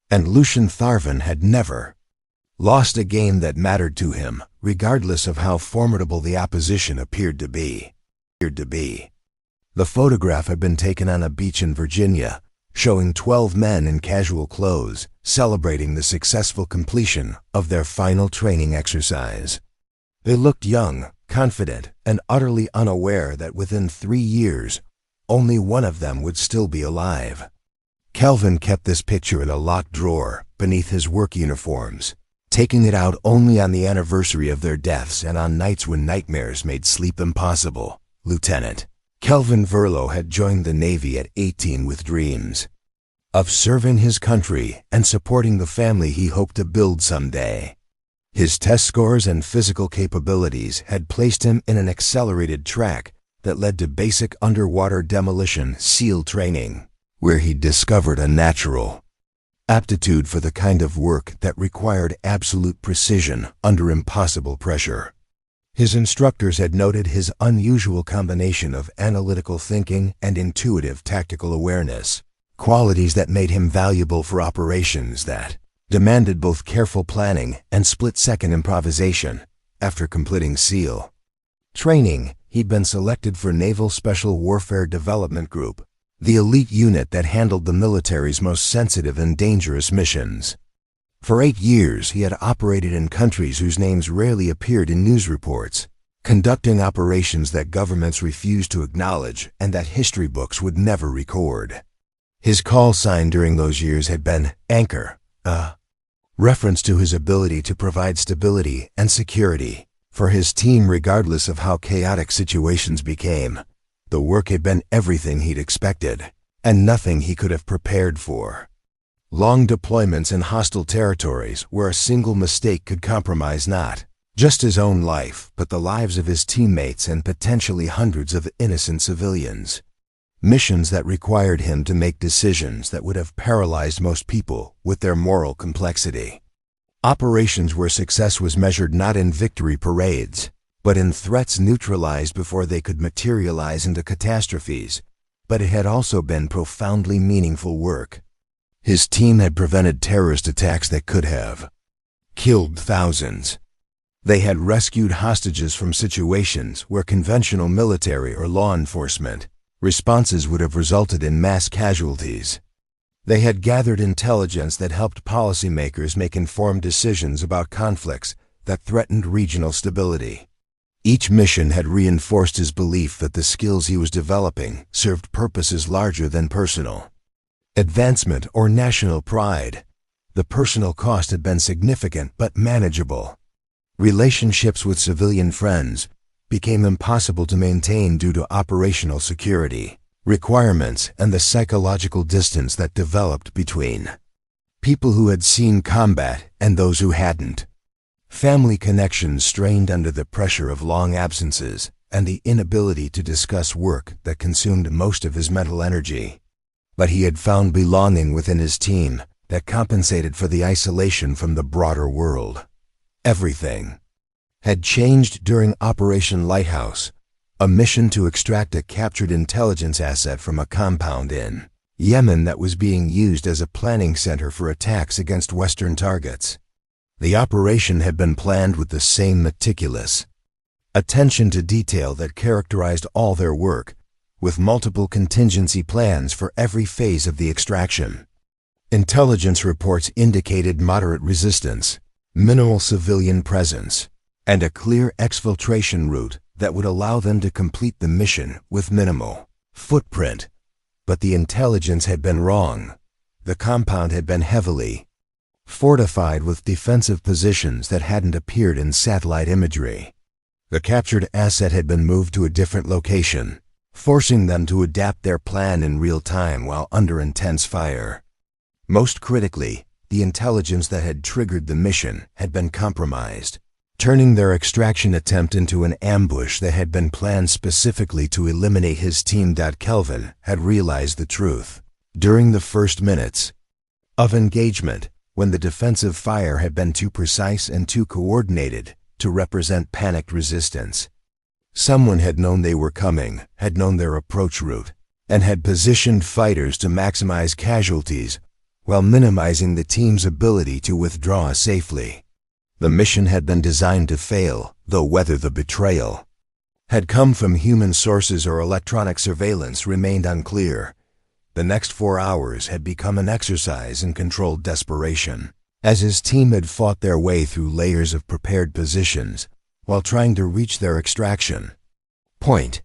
And Lucian Tharvin had never lost a game that mattered to him, regardless of how formidable the opposition appeared to be. The photograph had been taken on a beach in Virginia, showing 12 men in casual clothes celebrating the successful completion of their final training exercise. They looked young, confident, and utterly unaware that within 3 years, only one of them would still be alive. Kelvin kept this picture in a locked drawer beneath his work uniforms, taking it out only on the anniversary of their deaths and on nights when nightmares made sleep impossible. Lieutenant Kelvin Verlo had joined the Navy at 18 with dreams of serving his country and supporting the family he hoped to build someday. His test scores and physical capabilities had placed him in an accelerated track that led to basic underwater demolition SEAL training, where he discovered a natural aptitude for the kind of work that required absolute precision under impossible pressure. His instructors had noted his unusual combination of analytical thinking and intuitive tactical awareness, qualities that made him valuable for operations that demanded both careful planning and split-second improvisation. After completing SEAL training, he'd been selected for Naval Special Warfare Development Group, the elite unit that handled the military's most sensitive and dangerous missions. For 8 years, he had operated in countries whose names rarely appeared in news reports, conducting operations that governments refused to acknowledge and that history books would never record. His call sign during those years had been Anchor, a reference to his ability to provide stability and security for his team regardless of how chaotic situations became. The work had been everything he'd expected, and nothing he could have prepared for. Long deployments in hostile territories where a single mistake could compromise not just his own life, but the lives of his teammates and potentially hundreds of innocent civilians. Missions that required him to make decisions that would have paralyzed most people with their moral complexity. Operations where success was measured not in victory parades, but in threats neutralized before they could materialize into catastrophes. But it had also been profoundly meaningful work. His team had prevented terrorist attacks that could have killed thousands. They had rescued hostages from situations where conventional military or law enforcement responses would have resulted in mass casualties. They had gathered intelligence that helped policymakers make informed decisions about conflicts that threatened regional stability. Each mission had reinforced his belief that the skills he was developing served purposes larger than personal advancement or national pride. The personal cost had been significant but manageable. Relationships with civilian friends became impossible to maintain due to operational security requirements and the psychological distance that developed between people who had seen combat and those who hadn't. Family connections strained under the pressure of long absences and the inability to discuss work that consumed most of his mental energy. But he had found belonging within his team that compensated for the isolation from the broader world. Everything had changed during Operation Lighthouse, a mission to extract a captured intelligence asset from a compound in Yemen that was being used as a planning center for attacks against Western targets. The operation had been planned with the same meticulous attention to detail that characterized all their work, with multiple contingency plans for every phase of the extraction. Intelligence reports indicated moderate resistance, minimal civilian presence, and a clear exfiltration route that would allow them to complete the mission with minimal footprint. But the intelligence had been wrong. The compound had been heavily fortified with defensive positions that hadn't appeared in satellite imagery. The captured asset had been moved to a different location, forcing them to adapt their plan in real time while under intense fire. Most critically, the intelligence that had triggered the mission had been compromised, turning their extraction attempt into an ambush that had been planned specifically to eliminate his team. Kelvin had realized the truth during the first minutes of engagement, when the defensive fire had been too precise and too coordinated to represent panicked resistance. Someone had known they were coming, had known their approach route, and had positioned fighters to maximize casualties while minimizing the team's ability to withdraw safely. The mission had been designed to fail, though whether the betrayal had come from human sources or electronic surveillance remained unclear. The next 4 hours had become an exercise in controlled desperation, as his team had fought their way through layers of prepared positions while trying to reach their extraction point.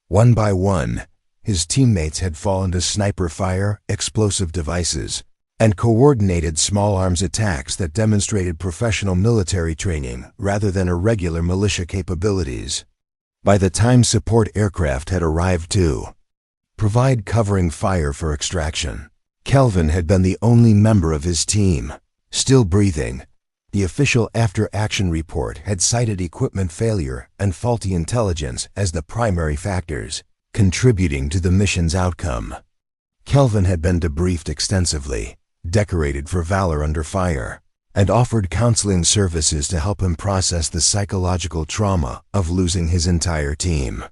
One by one, his teammates had fallen to sniper fire, explosive devices, and coordinated small arms attacks that demonstrated professional military training rather than irregular militia capabilities. By the time support aircraft had arrived to provide covering fire for extraction, Kelvin had been the only member of his team still breathing. The official after-action report had cited equipment failure and faulty intelligence as the primary factors contributing to the mission's outcome. Kelvin had been debriefed extensively, decorated for valor under fire, and offered counseling services to help him process the psychological trauma of losing his entire team.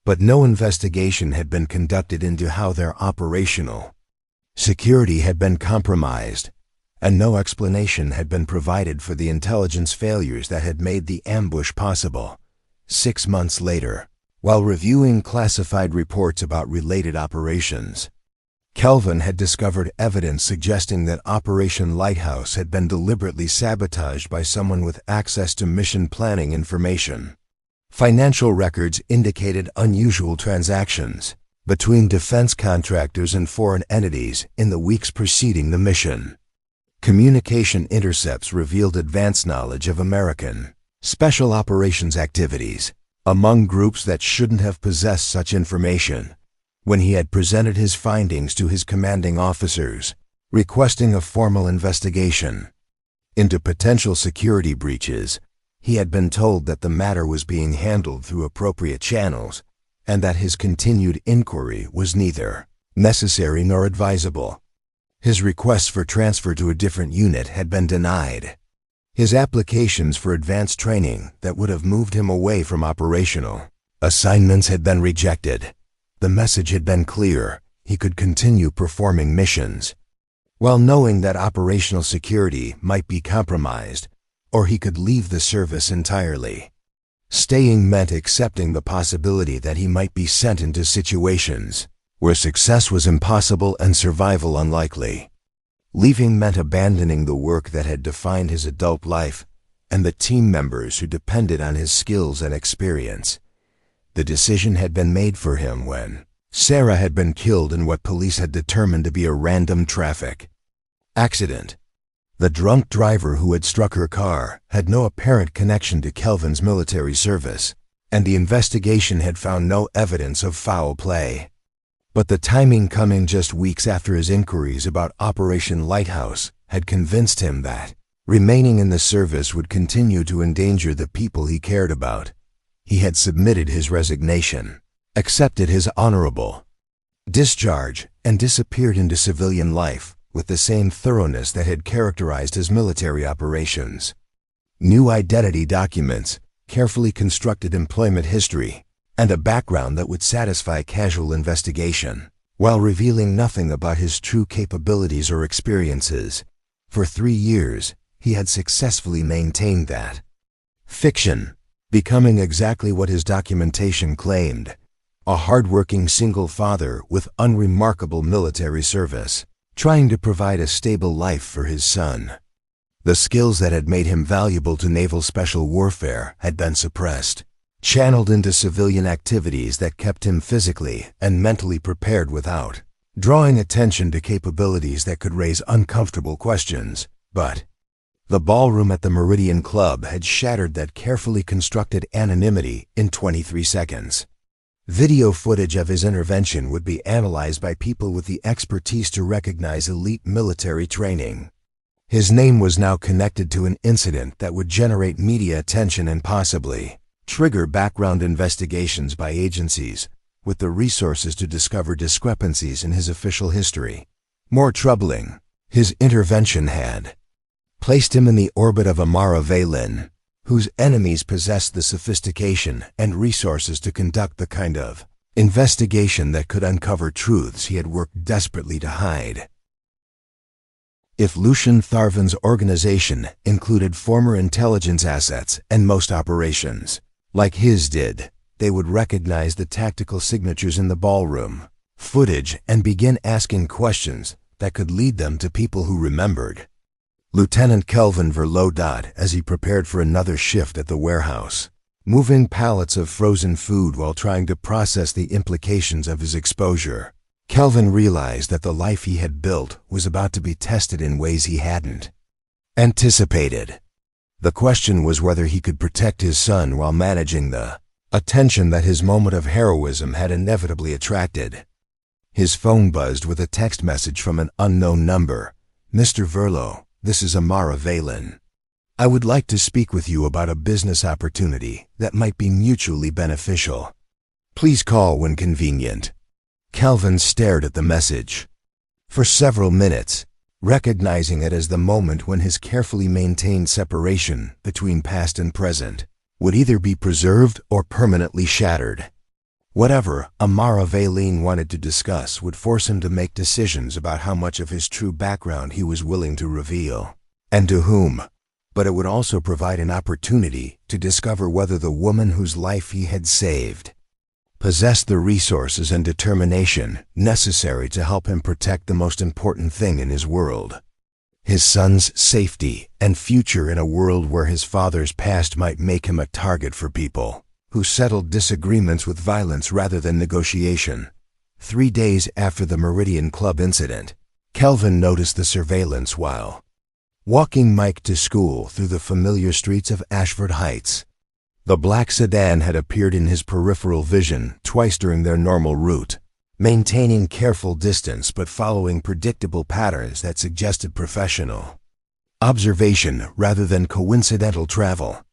But no investigation had been conducted into how their operational security had been compromised, and no explanation had been provided for the intelligence failures that had made the ambush possible. 6 months later, while reviewing classified reports about related operations, Kelvin had discovered evidence suggesting that Operation Lighthouse had been deliberately sabotaged by someone with access to mission planning information. Financial records indicated unusual transactions between defense contractors and foreign entities in the weeks preceding the mission. Communication intercepts revealed advanced knowledge of American special operations activities among groups that shouldn't have possessed such information. When he had presented his findings to his commanding officers, requesting a formal investigation into potential security breaches, he had been told that the matter was being handled through appropriate channels and that his continued inquiry was neither necessary nor advisable. His requests for transfer to a different unit had been denied. His applications for advanced training that would have moved him away from operational assignments had been rejected. The message had been clear: he could continue performing missions, while knowing that operational security might be compromised, or he could leave the service entirely. Staying meant accepting the possibility that he might be sent into situations where success was impossible and survival unlikely. Leaving meant abandoning the work that had defined his adult life and the team members who depended on his skills and experience. The decision had been made for him when Sarah had been killed in what police had determined to be a random traffic accident. The drunk driver who had struck her car had no apparent connection to Kelvin's military service, and the investigation had found no evidence of foul play. But the timing, coming just weeks after his inquiries about Operation Lighthouse, had convinced him that remaining in the service would continue to endanger the people he cared about. He had submitted his resignation, accepted his honorable discharge, and disappeared into civilian life with the same thoroughness that had characterized his military operations. New identity documents, carefully constructed employment history, and a background that would satisfy casual investigation, while revealing nothing about his true capabilities or experiences. For 3 years, he had successfully maintained that fiction, becoming exactly what his documentation claimed: a hard-working single father with unremarkable military service, trying to provide a stable life for his son. The skills that had made him valuable to naval special warfare had been suppressed, channeled into civilian activities that kept him physically and mentally prepared without drawing attention to capabilities that could raise uncomfortable questions. But the ballroom at the Meridian Club had shattered that carefully constructed anonymity in 23 seconds. Video footage of his intervention would be analyzed by people with the expertise to recognize elite military training. His name was now connected to an incident that would generate media attention and possibly trigger background investigations by agencies with the resources to discover discrepancies in his official history. More troubling, his intervention had placed him in the orbit of Amara Valen, whose enemies possessed the sophistication and resources to conduct the kind of investigation that could uncover truths he had worked desperately to hide. If Lucian Tharvan's organization included former intelligence assets and most operations, like his did, they would recognize the tactical signatures in the ballroom footage and begin asking questions that could lead them to people who remembered Lieutenant Kelvin Verlodot as he prepared for another shift at the warehouse, moving pallets of frozen food while trying to process the implications of his exposure. Kelvin realized that the life he had built was about to be tested in ways he hadn't anticipated. The question was whether he could protect his son while managing the attention that his moment of heroism had inevitably attracted. His phone buzzed with a text message from an unknown number. "Mr. Verlo, this is Amara Valen. I would like to speak with you about a business opportunity that might be mutually beneficial. Please call when convenient." Kelvin stared at the message for several minutes, recognizing it as the moment when his carefully maintained separation between past and present would either be preserved or permanently shattered. Whatever Amara Valen wanted to discuss would force him to make decisions about how much of his true background he was willing to reveal, and to whom. But it would also provide an opportunity to discover whether the woman whose life he had saved possessed the resources and determination necessary to help him protect the most important thing in his world: his son's safety and future in a world where his father's past might make him a target for people who settled disagreements with violence rather than negotiation. 3 days after the Meridian Club incident, Kelvin noticed the surveillance while walking Mike to school through the familiar streets of Ashford Heights. The black sedan had appeared in his peripheral vision twice during their normal route, maintaining careful distance but following predictable patterns that suggested professional observation rather than coincidental travel.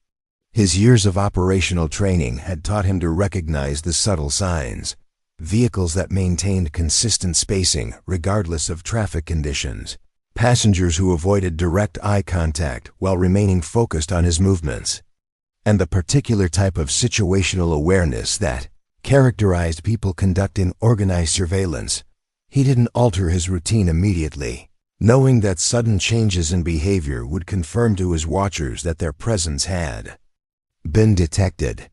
His years of operational training had taught him to recognize the subtle signs, vehicles that maintained consistent spacing regardless of traffic conditions, passengers who avoided direct eye contact while remaining focused on his movements, and the particular type of situational awareness that characterized people conducting organized surveillance. He didn't alter his routine immediately, knowing that sudden changes in behavior would confirm to his watchers that their presence had been detected.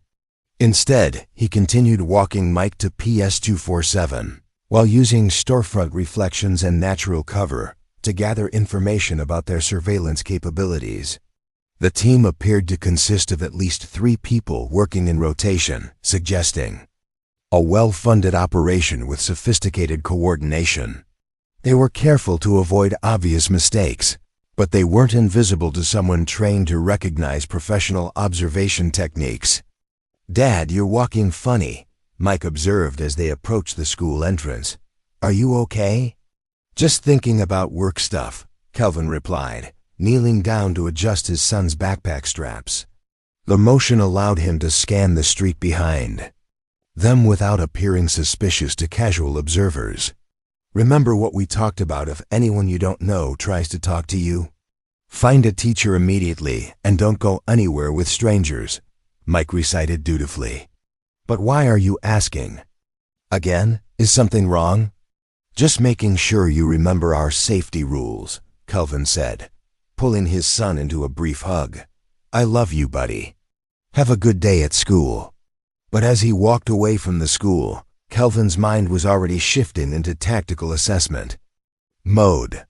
Instead, he continued walking Mike to PS-247, while using storefront reflections and natural cover to gather information about their surveillance capabilities. The team appeared to consist of at least 3 people working in rotation, suggesting a well-funded operation with sophisticated coordination. They were careful to avoid obvious mistakes, but they weren't invisible to someone trained to recognize professional observation techniques. "Dad, you're walking funny," Mike observed as they approached the school entrance. "Are you okay?" "Just thinking about work stuff," Kelvin replied, kneeling down to adjust his son's backpack straps. The motion allowed him to scan the street behind them without appearing suspicious to casual observers. "Remember what we talked about if anyone you don't know tries to talk to you? Find a teacher immediately and don't go anywhere with strangers," Mike recited dutifully. "But why are you asking? Again, is something wrong?" "Just making sure you remember our safety rules," Kelvin said, pulling his son into a brief hug. "I love you, buddy. Have a good day at school." But as he walked away from the school, Kelvin's mind was already shifting into tactical assessment mode.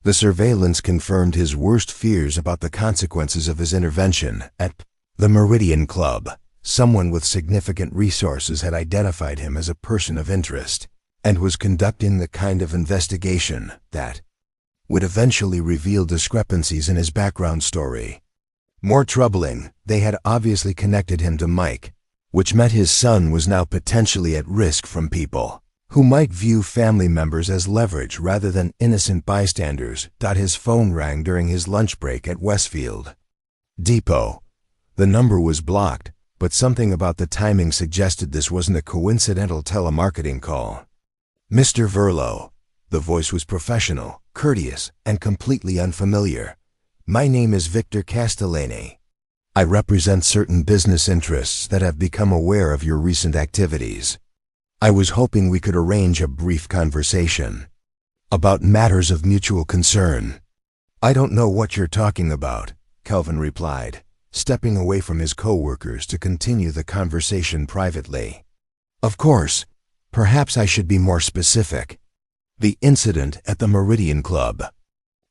The surveillance confirmed his worst fears about the consequences of his intervention at the Meridian Club. Someone with significant resources had identified him as a person of interest and was conducting the kind of investigation that would eventually reveal discrepancies in his background story. More troubling, they had obviously connected him to Mike, which meant his son was now potentially at risk from people who might view family members as leverage rather than innocent bystanders. His phone rang during his lunch break at Westfield Depot. The number was blocked, but something about the timing suggested this wasn't a coincidental telemarketing call. "Mr. Verlo." The voice was professional, courteous, and completely unfamiliar. "My name is Victor Castellani. I represent certain business interests that have become aware of your recent activities. I was hoping we could arrange a brief conversation about matters of mutual concern." "I don't know what you're talking about," Kelvin replied, stepping away from his co-workers to continue the conversation privately. "Of course, perhaps I should be more specific. The incident at the Meridian Club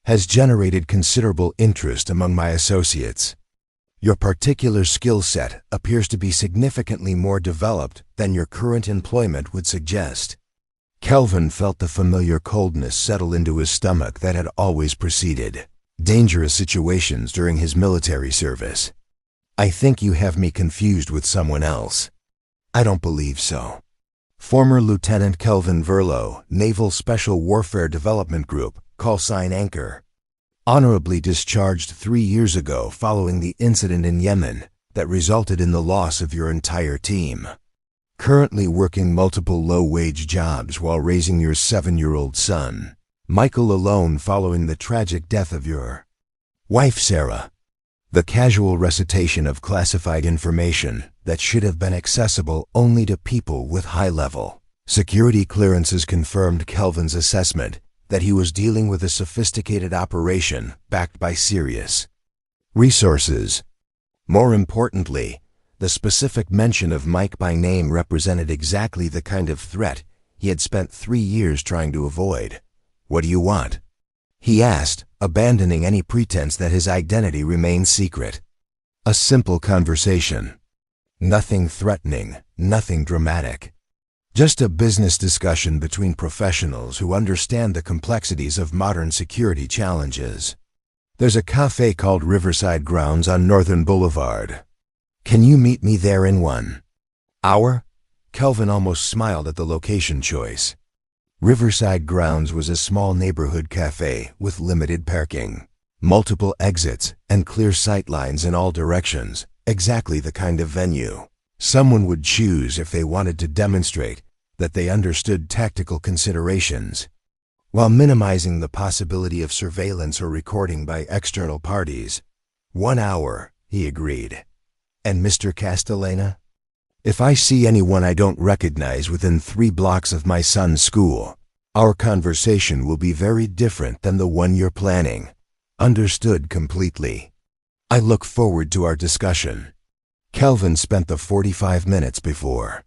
has generated considerable interest among my associates. Your particular skill set appears to be significantly more developed than your current employment would suggest." Kelvin felt the familiar coldness settle into his stomach that had always preceded dangerous situations during his military service. "I think you have me confused with someone else." "I don't believe so." Former Lieutenant Kelvin Verlo, Naval Special Warfare Development Group, callsign Anchor, honorably discharged 3 years ago following the incident in Yemen that resulted in the loss of your entire team. Currently working multiple low-wage jobs while raising your 7-year-old son, Michael, alone following the tragic death of your wife, Sarah. The casual recitation of classified information that should have been accessible only to people with high-level security clearances confirmed Kelvin's assessment that he was dealing with a sophisticated operation backed by serious resources. More importantly, the specific mention of Mike by name represented exactly the kind of threat he had spent 3 years trying to avoid. "What do you want?" he asked, abandoning any pretense that his identity remained secret. A simple conversation. Nothing threatening, nothing dramatic. Just a business discussion between professionals who understand the complexities of modern security challenges. "There's a cafe called Riverside Grounds on Northern Boulevard. Can you meet me there in 1 hour?" Kelvin almost smiled at the location choice. Riverside Grounds was a small neighborhood cafe with limited parking, multiple exits, and clear sight lines in all directions, exactly the kind of venue someone would choose if they wanted to demonstrate that they understood tactical considerations, while minimizing the possibility of surveillance or recording by external parties. 1 hour, he agreed. And Mr. Castellana? If I see anyone I don't recognize within 3 blocks of my son's school, our conversation will be very different than the one you're planning. Understood completely. I look forward to our discussion. Kelvin spent the 45 minutes before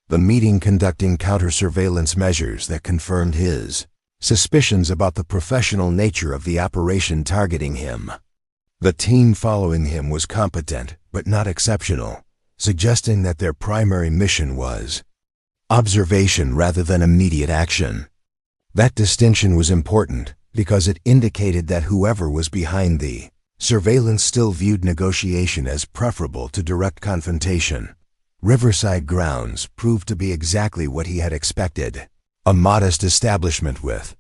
the meeting conducting counter-surveillance measures that confirmed his suspicions about the professional nature of the operation targeting him. The team following him was competent, but not exceptional, suggesting that their primary mission was observation rather than immediate action. That distinction was important because it indicated that whoever was behind the surveillance still viewed negotiation as preferable to direct confrontation. Riverside Grounds proved to be exactly what he had expected. A modest establishment with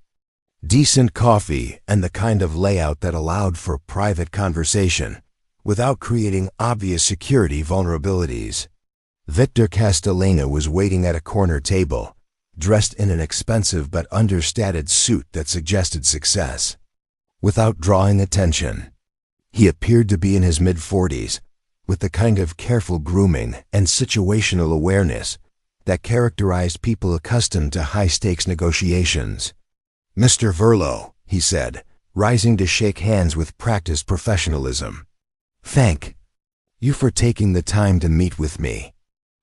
decent coffee and the kind of layout that allowed for private conversation without creating obvious security vulnerabilities. Victor Castellana was waiting at a corner table, dressed in an expensive but understated suit that suggested success. Without drawing attention, he appeared to be in his mid-40s, with the kind of careful grooming and situational awareness that characterized people accustomed to high-stakes negotiations. "Mr. Verlo," he said, rising to shake hands with practiced professionalism. "Thank you for taking the time to meet with me."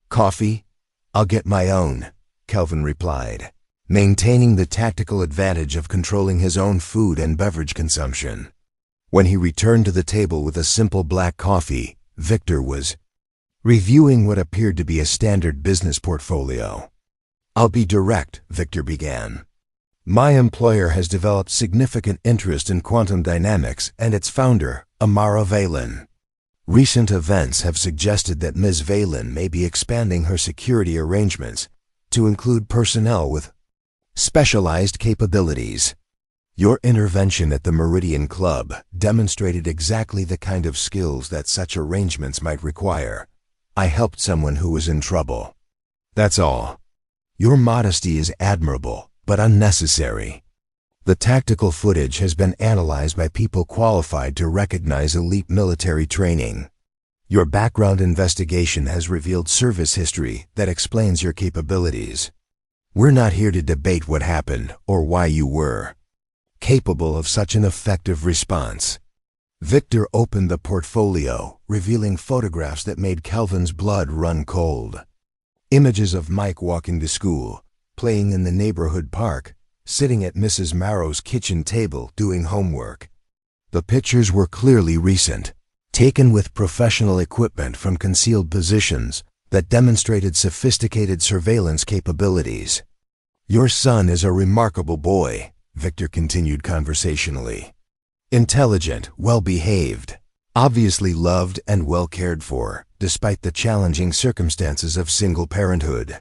"Coffee? I'll get my own," Kelvin replied, maintaining the tactical advantage of controlling his own food and beverage consumption. When he returned to the table with a simple black coffee, Victor was reviewing what appeared to be a standard business portfolio. "I'll be direct," Victor began. "My employer has developed significant interest in quantum dynamics and its founder, Amara Valen. Recent events have suggested that Ms. Valen may be expanding her security arrangements to include personnel with specialized capabilities. Your intervention at the Meridian Club demonstrated exactly the kind of skills that such arrangements might require. I helped someone who was in trouble. That's all. Your modesty is admirable, but unnecessary. The tactical footage has been analyzed by people qualified to recognize elite military training. Your background investigation has revealed service history that explains your capabilities. We're not here to debate what happened or why you were capable of such an effective response." Victor opened the portfolio, revealing photographs that made Kelvin's blood run cold. Images of Mike walking to school, playing in the neighborhood park, sitting at Mrs. Marrow's kitchen table doing homework. The pictures were clearly recent, taken with professional equipment from concealed positions that demonstrated sophisticated surveillance capabilities. "Your son is a remarkable boy," Victor continued conversationally. "Intelligent, well-behaved, obviously loved and well cared for, despite the challenging circumstances of single parenthood.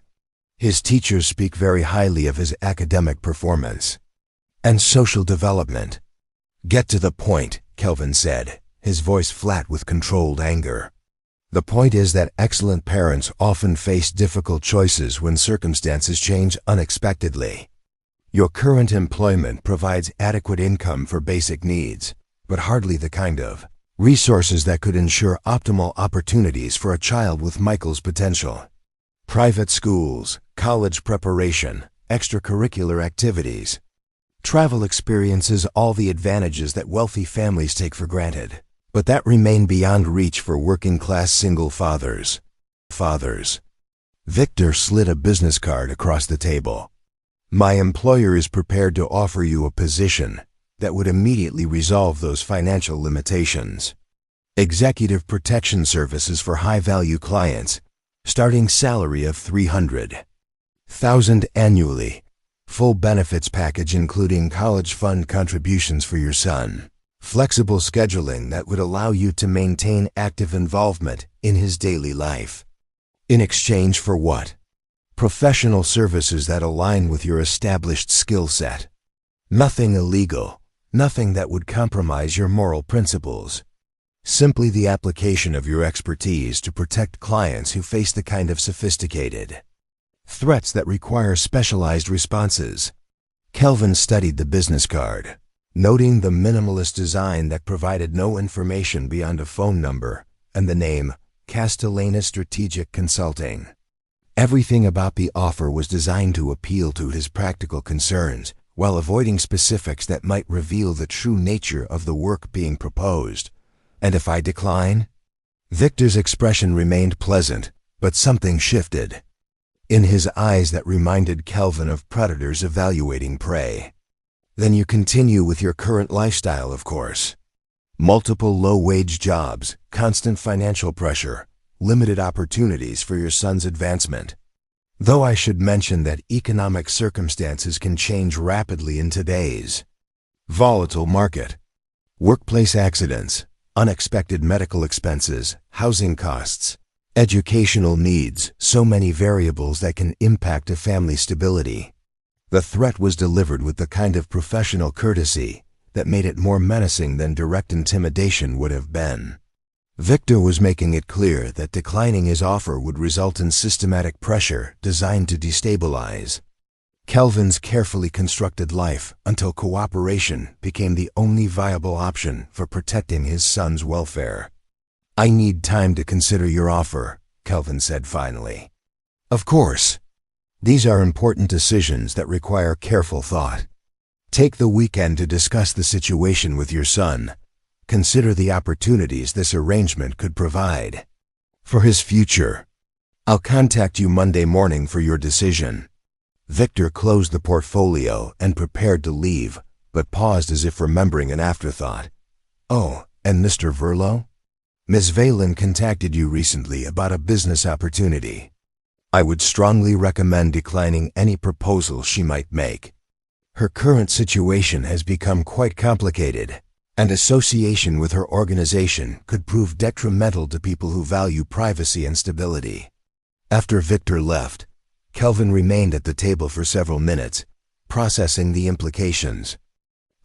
His teachers speak very highly of his academic performance and social development." "Get to the point," Kelvin said, his voice flat with controlled anger. "The point is that excellent parents often face difficult choices when circumstances change unexpectedly. Your current employment provides adequate income for basic needs, but hardly the kind of resources that could ensure optimal opportunities for a child with Michael's potential. Private schools, college preparation, extracurricular activities, travel experiences, all the advantages that wealthy families take for granted, but that remain beyond reach for working-class single fathers. Victor slid a business card across the table. "My employer is prepared to offer you a position that would immediately resolve those financial limitations. Executive protection services for high-value clients, starting salary of $300,000 annually, full benefits package including college fund contributions for your son, flexible scheduling that would allow you to maintain active involvement in his daily life." "In exchange for what?" Professional services that align with your established skill set. Nothing illegal, nothing that would compromise your moral principles. Simply the application of your expertise to protect clients who face the kind of sophisticated threats that require specialized responses. Kelvin studied the business card, noting the minimalist design that provided no information beyond a phone number and the name Castellana Strategic Consulting. Everything about the offer was designed to appeal to his practical concerns, while avoiding specifics that might reveal the true nature of the work being proposed. And if I decline? Victor's expression remained pleasant, but something shifted in his eyes that reminded Kelvin of predators evaluating prey. Then you continue with your current lifestyle, of course. Multiple low-wage jobs, constant financial pressure, limited opportunities for your son's advancement. Though I should mention that economic circumstances can change rapidly in today's volatile market. Workplace accidents, unexpected medical expenses, housing costs, educational needs, so many variables that can impact a family's stability. The threat was delivered with the kind of professional courtesy that made it more menacing than direct intimidation would have been. Victor was making it clear that declining his offer would result in systematic pressure designed to destabilize Kelvin's carefully constructed life until cooperation became the only viable option for protecting his son's welfare. I need time to consider your offer, Kelvin said finally. Of course. These are important decisions that require careful thought. Take the weekend to discuss the situation with your son. Consider the opportunities this arrangement could provide for his future. I'll contact you Monday morning for your decision. Victor closed the portfolio and prepared to leave, but paused as if remembering an afterthought. Oh, and Mr. Verlo? Ms. Valen contacted you recently about a business opportunity. I would strongly recommend declining any proposal she might make. Her current situation has become quite complicated, and association with her organization could prove detrimental to people who value privacy and stability. After Victor left, Kelvin remained at the table for several minutes, processing the implications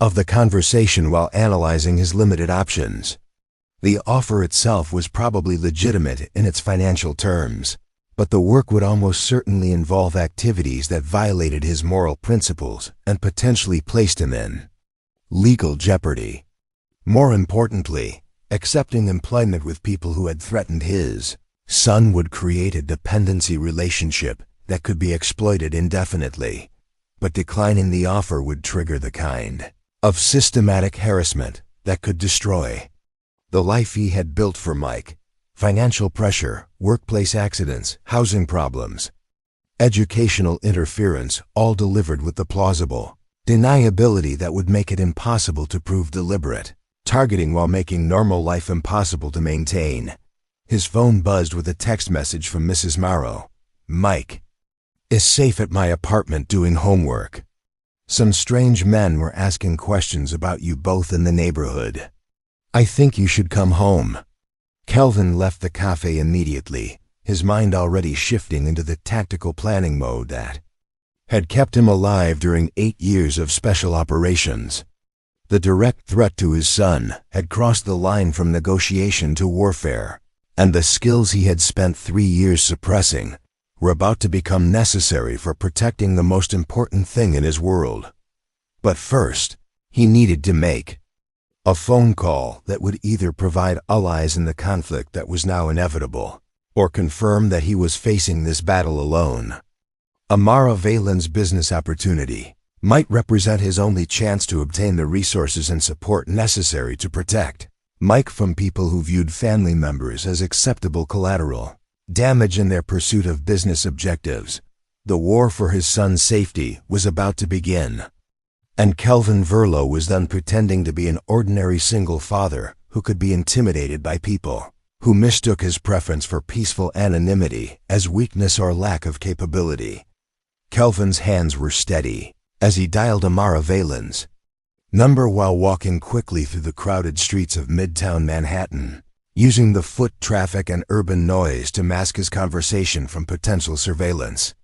of the conversation while analyzing his limited options. The offer itself was probably legitimate in its financial terms, but the work would almost certainly involve activities that violated his moral principles and potentially placed him in legal jeopardy. More importantly, accepting employment with people who had threatened his son would create a dependency relationship that could be exploited indefinitely, but declining the offer would trigger the kind of systematic harassment that could destroy the life he had built for Mike. Financial pressure, workplace accidents, housing problems, educational interference, all delivered with the plausible deniability that would make it impossible to prove deliberate targeting while making normal life impossible to maintain. His phone buzzed with a text message from Mrs. Morrow. Mike is safe at my apartment doing homework. Some strange men were asking questions about you both in the neighborhood. I think you should come home. Kelvin left the cafe immediately, his mind already shifting into the tactical planning mode that had kept him alive during 8 years of special operations. The direct threat to his son had crossed the line from negotiation to warfare, and the skills he had spent 3 years suppressing were about to become necessary for protecting the most important thing in his world. But first, he needed to make a phone call that would either provide allies in the conflict that was now inevitable, or confirm that he was facing this battle alone. Amara Valen's business opportunity might represent his only chance to obtain the resources and support necessary to protect Mike from people who viewed family members as acceptable collateral damage in their pursuit of business objectives. The war for his son's safety was about to begin. And Kelvin Verlo was then pretending to be an ordinary single father who could be intimidated by people who mistook his preference for peaceful anonymity as weakness or lack of capability. Kelvin's hands were steady as he dialed Amara Valen's number while walking quickly through the crowded streets of Midtown Manhattan, using the foot traffic and urban noise to mask his conversation from potential surveillance.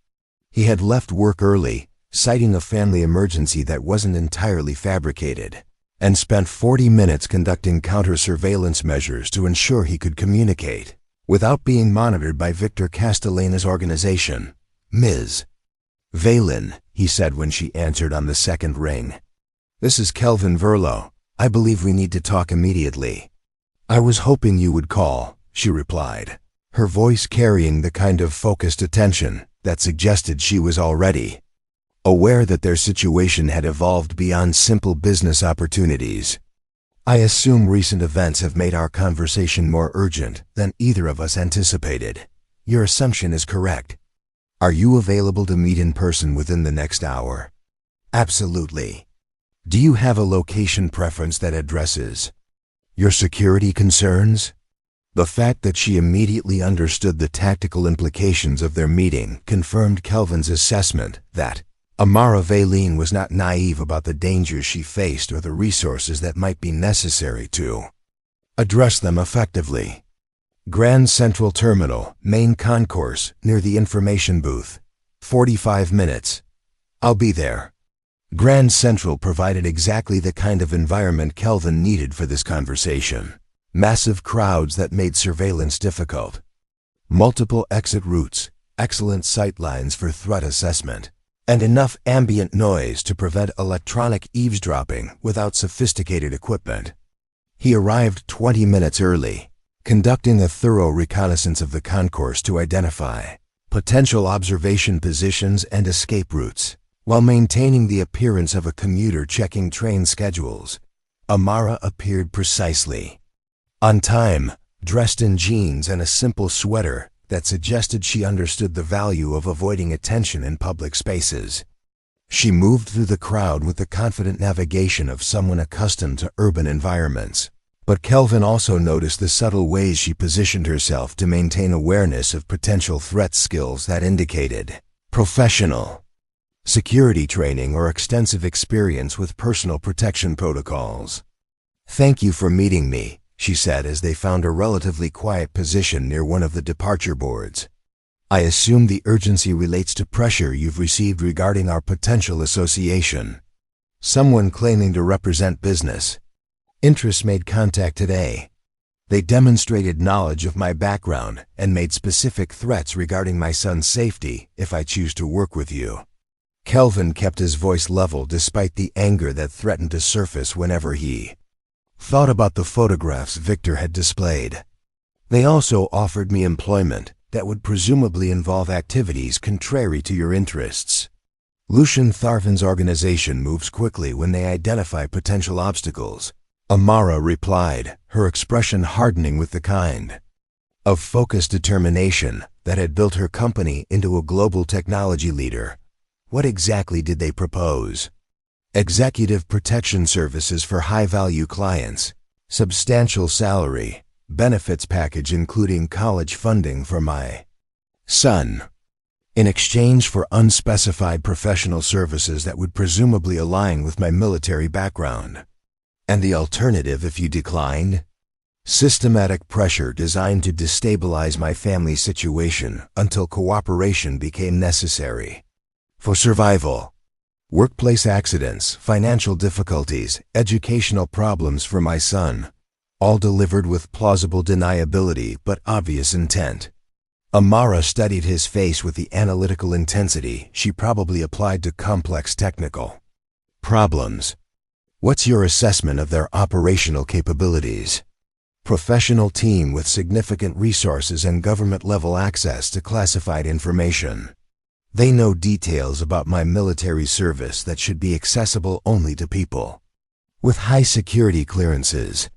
He had left work early, citing a family emergency that wasn't entirely fabricated, and spent 40 minutes conducting counter-surveillance measures to ensure he could communicate without being monitored by Victor Castellana's organization. Ms. Valen, he said when she answered on the second ring. This is Kelvin Verlo. I believe we need to talk immediately. I was hoping you would call, she replied, her voice carrying the kind of focused attention that suggested she was already aware that their situation had evolved beyond simple business opportunities. I assume recent events have made our conversation more urgent than either of us anticipated. Your assumption is correct. Are you available to meet in person within the next hour? Absolutely. Do you have a location preference that addresses your security concerns? The fact that she immediately understood the tactical implications of their meeting confirmed Kelvin's assessment that Amara Valeen was not naive about the dangers she faced or the resources that might be necessary to address them effectively. Grand Central Terminal, main concourse, near the information booth. 45 minutes. I'll be there. Grand Central provided exactly the kind of environment Kelvin needed for this conversation. Massive crowds that made surveillance difficult. Multiple exit routes, excellent sight lines for threat assessment, and enough ambient noise to prevent electronic eavesdropping without sophisticated equipment. He arrived 20 minutes early, conducting a thorough reconnaissance of the concourse to identify potential observation positions and escape routes, while maintaining the appearance of a commuter checking train schedules. Amara appeared precisely on time, dressed in jeans and a simple sweater that suggested she understood the value of avoiding attention in public spaces. She moved through the crowd with the confident navigation of someone accustomed to urban environments. But Kelvin also noticed the subtle ways she positioned herself to maintain awareness of potential threat skills that indicated professional security training or extensive experience with personal protection protocols. Thank you for meeting me, she said as they found a relatively quiet position near one of the departure boards. I assume the urgency relates to pressure you've received regarding our potential association. Someone claiming to represent business interests made contact today. They demonstrated knowledge of my background and made specific threats regarding my son's safety if I choose to work with you. Kelvin kept his voice level despite the anger that threatened to surface whenever he thought about the photographs Victor had displayed. They also offered me employment that would presumably involve activities contrary to your interests. Lucian Tharvin's organization moves quickly when they identify potential obstacles, Amara replied, her expression hardening with the kind of focused determination that had built her company into a global technology leader. What exactly did they propose? Executive protection services for high-value clients, substantial salary, benefits package including college funding for my son, in exchange for unspecified professional services that would presumably align with my military background. And the alternative if you declined? Systematic pressure designed to destabilize my family's situation until cooperation became necessary. For survival. Workplace accidents, financial difficulties, educational problems for my son, all delivered with plausible deniability but obvious intent. Amara studied his face with the analytical intensity she probably applied to complex technical problems. What's your assessment of their operational capabilities? Professional team with significant resources and government-level access to classified information. They know details about my military service that should be accessible only to people with high security clearances.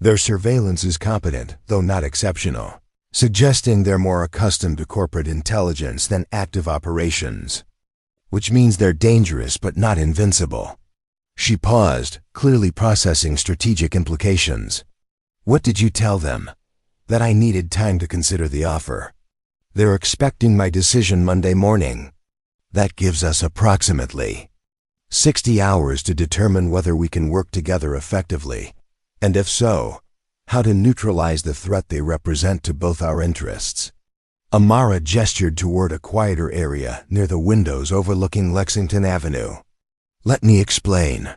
Their surveillance is competent, though not exceptional, suggesting they're more accustomed to corporate intelligence than active operations, which means they're dangerous but not invincible. She paused, clearly processing strategic implications. What did you tell them? That I needed time to consider the offer. They're expecting my decision Monday morning. That gives us approximately 60 hours to determine whether we can work together effectively, and if so, how to neutralize the threat they represent to both our interests. Amara gestured toward a quieter area near the windows overlooking Lexington Avenue. Let me explain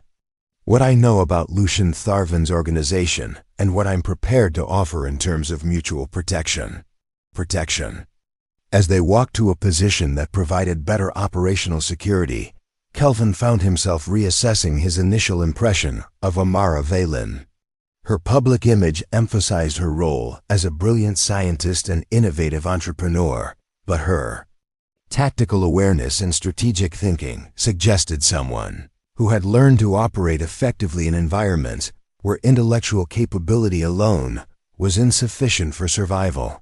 what I know about Lucian Tharvan's organization and what I'm prepared to offer in terms of mutual protection. As they walked to a position that provided better operational security, Kelvin found himself reassessing his initial impression of Amara Valen. Her public image emphasized her role as a brilliant scientist and innovative entrepreneur, but her tactical awareness and strategic thinking suggested someone who had learned to operate effectively in environments where intellectual capability alone was insufficient for survival.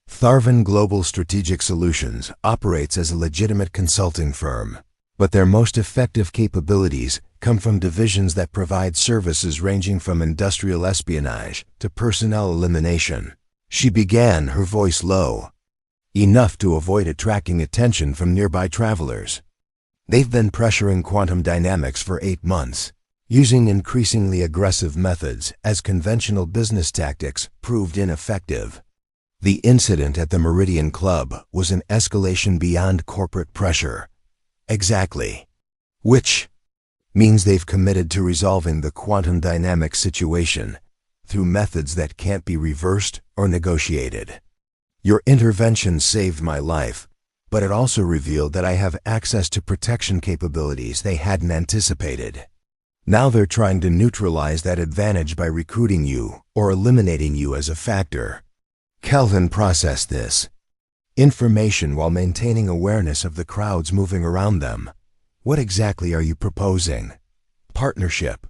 Tharvan Global Strategic Solutions operates as a legitimate consulting firm, but their most effective capabilities come from divisions that provide services ranging from industrial espionage to personnel elimination. She began, her voice low, enough to avoid attracting attention from nearby travelers. They've been pressuring quantum dynamics for 8 months, using increasingly aggressive methods as conventional business tactics proved ineffective. The incident at the Meridian Club was an escalation beyond corporate pressure. Exactly. Which means they've committed to resolving the quantum dynamics situation through methods that can't be reversed or negotiated. Your intervention saved my life, but it also revealed that I have access to protection capabilities they hadn't anticipated. Now they're trying to neutralize that advantage by recruiting you or eliminating you as a factor. Kelvin processed this information while maintaining awareness of the crowds moving around them. What exactly are you proposing? Partnership.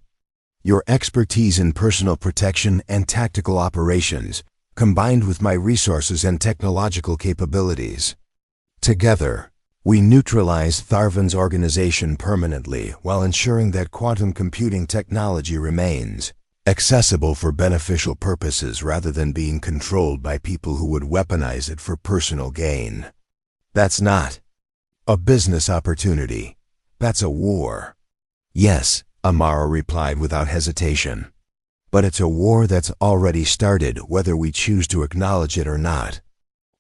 Your expertise in personal protection and tactical operations, combined with my resources and technological capabilities. Together, we neutralize Tharvan's organization permanently while ensuring that quantum computing technology remains accessible for beneficial purposes rather than being controlled by people who would weaponize it for personal gain. That's not a business opportunity. That's a war. Yes, Amara replied without hesitation. But it's a war that's already started whether we choose to acknowledge it or not.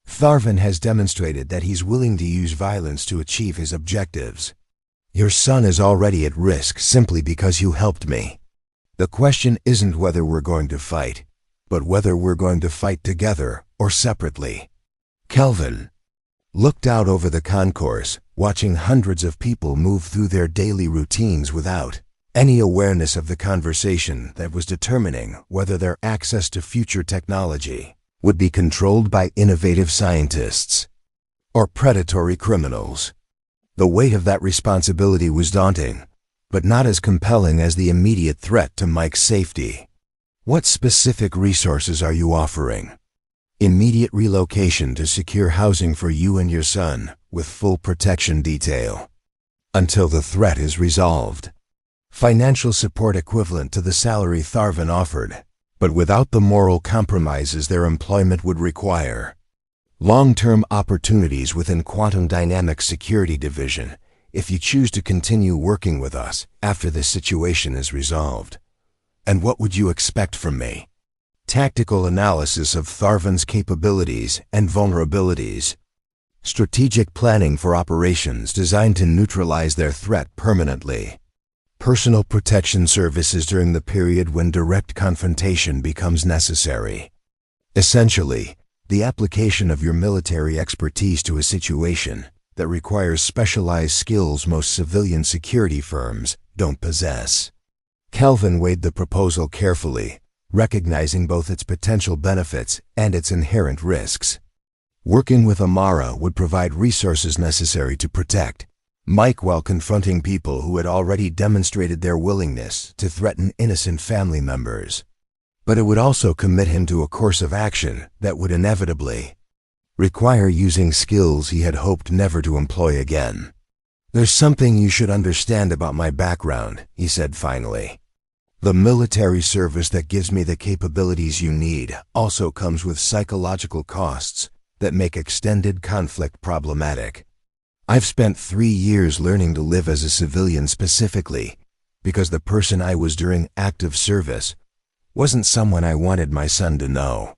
Tharvan has demonstrated that he's willing to use violence to achieve his objectives. Your son is already at risk simply because you helped me. The question isn't whether we're going to fight, but whether we're going to fight together or separately. Kelvin looked out over the concourse, watching hundreds of people move through their daily routines without any awareness of the conversation that was determining whether their access to future technology would be controlled by innovative scientists or predatory criminals. The weight of that responsibility was daunting, but not as compelling as the immediate threat to Mike's safety. What specific resources are you offering? Immediate relocation to secure housing for you and your son, with full protection detail, until the threat is resolved. Financial support equivalent to the salary Tharvan offered, but without the moral compromises their employment would require. Long-term opportunities within Quantum Dynamics Security Division if you choose to continue working with us after this situation is resolved. And what would you expect from me? Tactical analysis of Tharvan's capabilities and vulnerabilities. Strategic planning for operations designed to neutralize their threat permanently. Personal protection services during the period when direct confrontation becomes necessary. Essentially, the application of your military expertise to a situation that requires specialized skills most civilian security firms don't possess. Kelvin weighed the proposal carefully, recognizing both its potential benefits and its inherent risks. Working with Amara would provide resources necessary to protect Mike while confronting people who had already demonstrated their willingness to threaten innocent family members. But it would also commit him to a course of action that would inevitably require using skills he had hoped never to employ again. There's something you should understand about my background, he said finally. The military service that gives me the capabilities you need also comes with psychological costs that make extended conflict problematic. I've spent 3 years learning to live as a civilian specifically because the person I was during active service wasn't someone I wanted my son to know.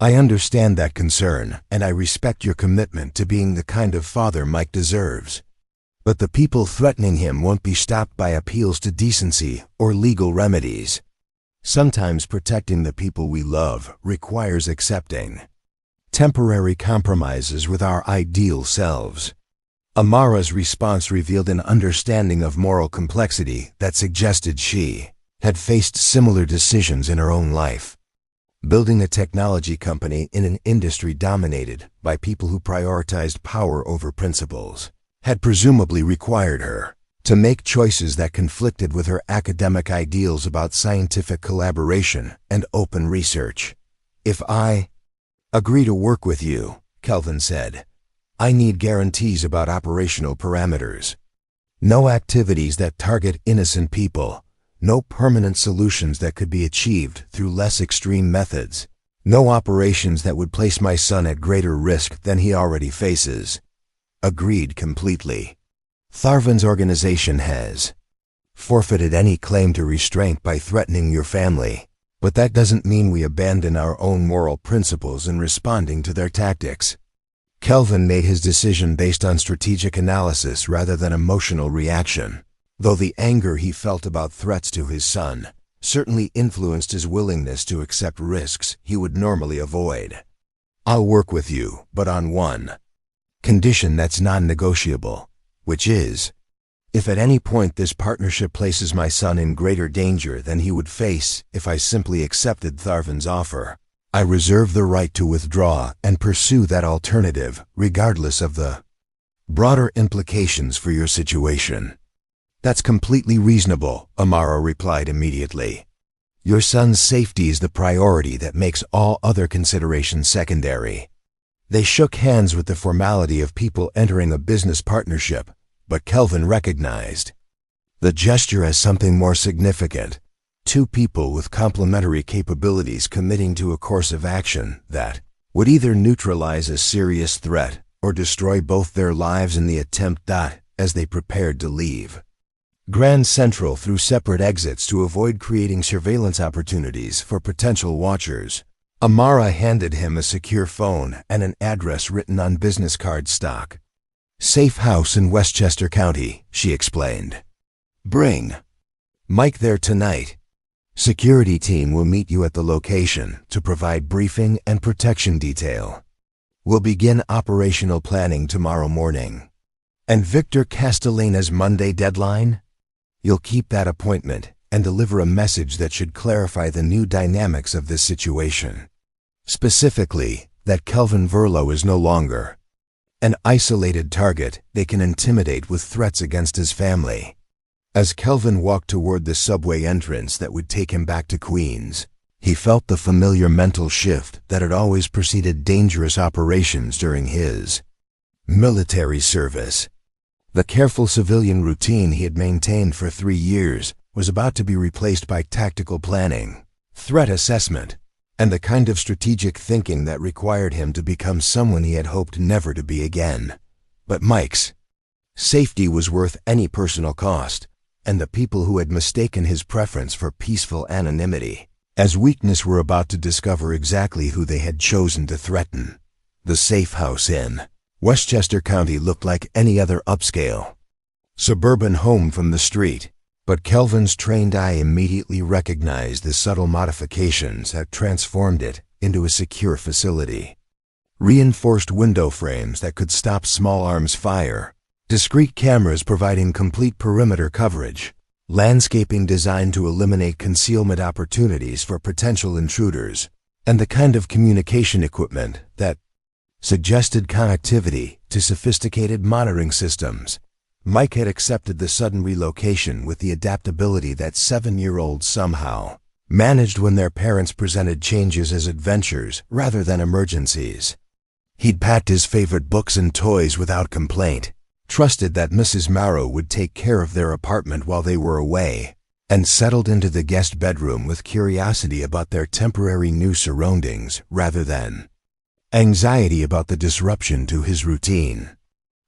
I understand that concern, and I respect your commitment to being the kind of father Mike deserves. But the people threatening him won't be stopped by appeals to decency or legal remedies. Sometimes protecting the people we love requires accepting temporary compromises with our ideal selves. Amara's response revealed an understanding of moral complexity that suggested she had faced similar decisions in her own life. Building a technology company in an industry dominated by people who prioritized power over principles had presumably required her to make choices that conflicted with her academic ideals about scientific collaboration and open research. If I agree to work with you, Kelvin said, I need guarantees about operational parameters. No activities that target innocent people. No permanent solutions that could be achieved through less extreme methods. No operations that would place my son at greater risk than he already faces. Agreed completely. Tharvan's organization has forfeited any claim to restraint by threatening your family, but that doesn't mean we abandon our own moral principles in responding to their tactics. Kelvin made his decision based on strategic analysis rather than emotional reaction, though the anger he felt about threats to his son certainly influenced his willingness to accept risks he would normally avoid. I'll work with you, but on one condition that's non-negotiable, which is, if at any point this partnership places my son in greater danger than he would face if I simply accepted Tharvan's offer, I reserve the right to withdraw and pursue that alternative regardless of the broader implications for your situation. That's completely reasonable, Amara replied immediately. Your son's safety is the priority that makes all other considerations secondary. They shook hands with the formality of people entering a business partnership, but Kelvin recognized the gesture as something more significant. Two people with complementary capabilities committing to a course of action that would either neutralize a serious threat or destroy both their lives in the attempt. As they prepared to leave Grand Central through separate exits to avoid creating surveillance opportunities for potential watchers, Amara handed him a secure phone and an address written on business card stock. Safe house in Westchester County, she explained. Bring Mike there tonight. Security team will meet you at the location to provide briefing and protection detail. We'll begin operational planning tomorrow morning. And Victor Castellana's Monday deadline? You'll keep that appointment and deliver a message that should clarify the new dynamics of this situation. Specifically, that Kelvin Verlo is no longer an isolated target they can intimidate with threats against his family. As Kelvin walked toward the subway entrance that would take him back to Queens, he felt the familiar mental shift that had always preceded dangerous operations during his military service. The careful civilian routine he had maintained for 3 years was about to be replaced by tactical planning, threat assessment, and the kind of strategic thinking that required him to become someone he had hoped never to be again. But Mike's safety was worth any personal cost, and the people who had mistaken his preference for peaceful anonymity as weakness were about to discover exactly who they had chosen to threaten. The safe house in Westchester County looked like any other upscale suburban home from the street, but Kelvin's trained eye immediately recognized the subtle modifications that transformed it into a secure facility. Reinforced window frames that could stop small arms fire, discrete cameras providing complete perimeter coverage, landscaping designed to eliminate concealment opportunities for potential intruders, and the kind of communication equipment that suggested connectivity to sophisticated monitoring systems. Mike had accepted the sudden relocation with the adaptability that 7-year-olds somehow managed when their parents presented changes as adventures rather than emergencies. He'd packed his favorite books and toys without complaint, trusted that Mrs. Marrow would take care of their apartment while they were away, and settled into the guest bedroom with curiosity about their temporary new surroundings rather than anxiety about the disruption to his routine.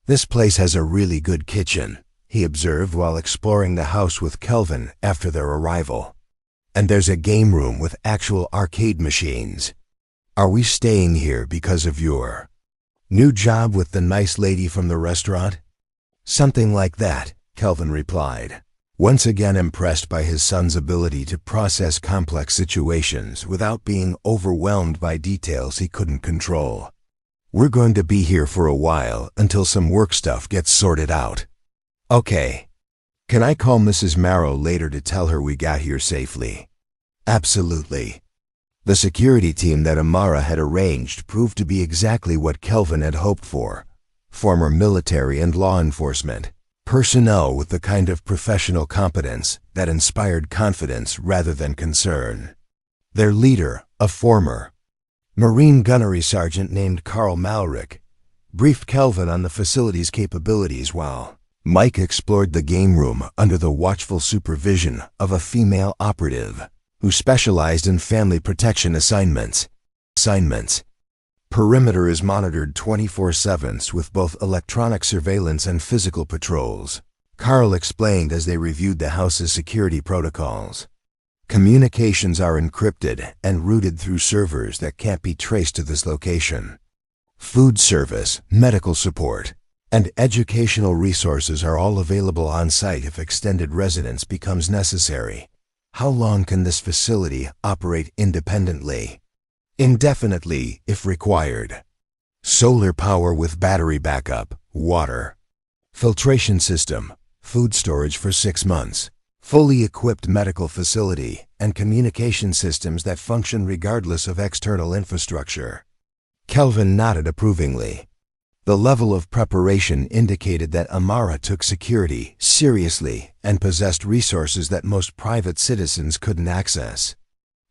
This place has a really good kitchen, he observed while exploring the house with Kelvin after their arrival. And there's a game room with actual arcade machines. Are we staying here because of your new job with the nice lady from the restaurant? Something like that, Kelvin replied, once again impressed by his son's ability to process complex situations without being overwhelmed by details he couldn't control. We're going to be here for a while until some work stuff gets sorted out. Okay. Can I call Mrs. Marrow later to tell her we got here safely? Absolutely. The security team that Amara had arranged proved to be exactly what Kelvin had hoped for. Former military and law enforcement personnel with the kind of professional competence that inspired confidence rather than concern. Their leader, a former Marine gunnery sergeant named Carl Malrick, briefed Kelvin on the facility's capabilities while Mike explored the game room under the watchful supervision of a female operative who specialized in family protection assignments. Perimeter is monitored 24/7 with both electronic surveillance and physical patrols, Carl explained as they reviewed the house's security protocols. Communications are encrypted and routed through servers that can't be traced to this location. Food service, medical support, and educational resources are all available on site if extended residence becomes necessary. How long can this facility operate independently? Indefinitely, if required. Solar power with battery backup, water, filtration system, food storage for 6 months, fully equipped medical facility, and communication systems that function regardless of external infrastructure. Kelvin nodded approvingly. The level of preparation indicated that Amara took security seriously and possessed resources that most private citizens couldn't access.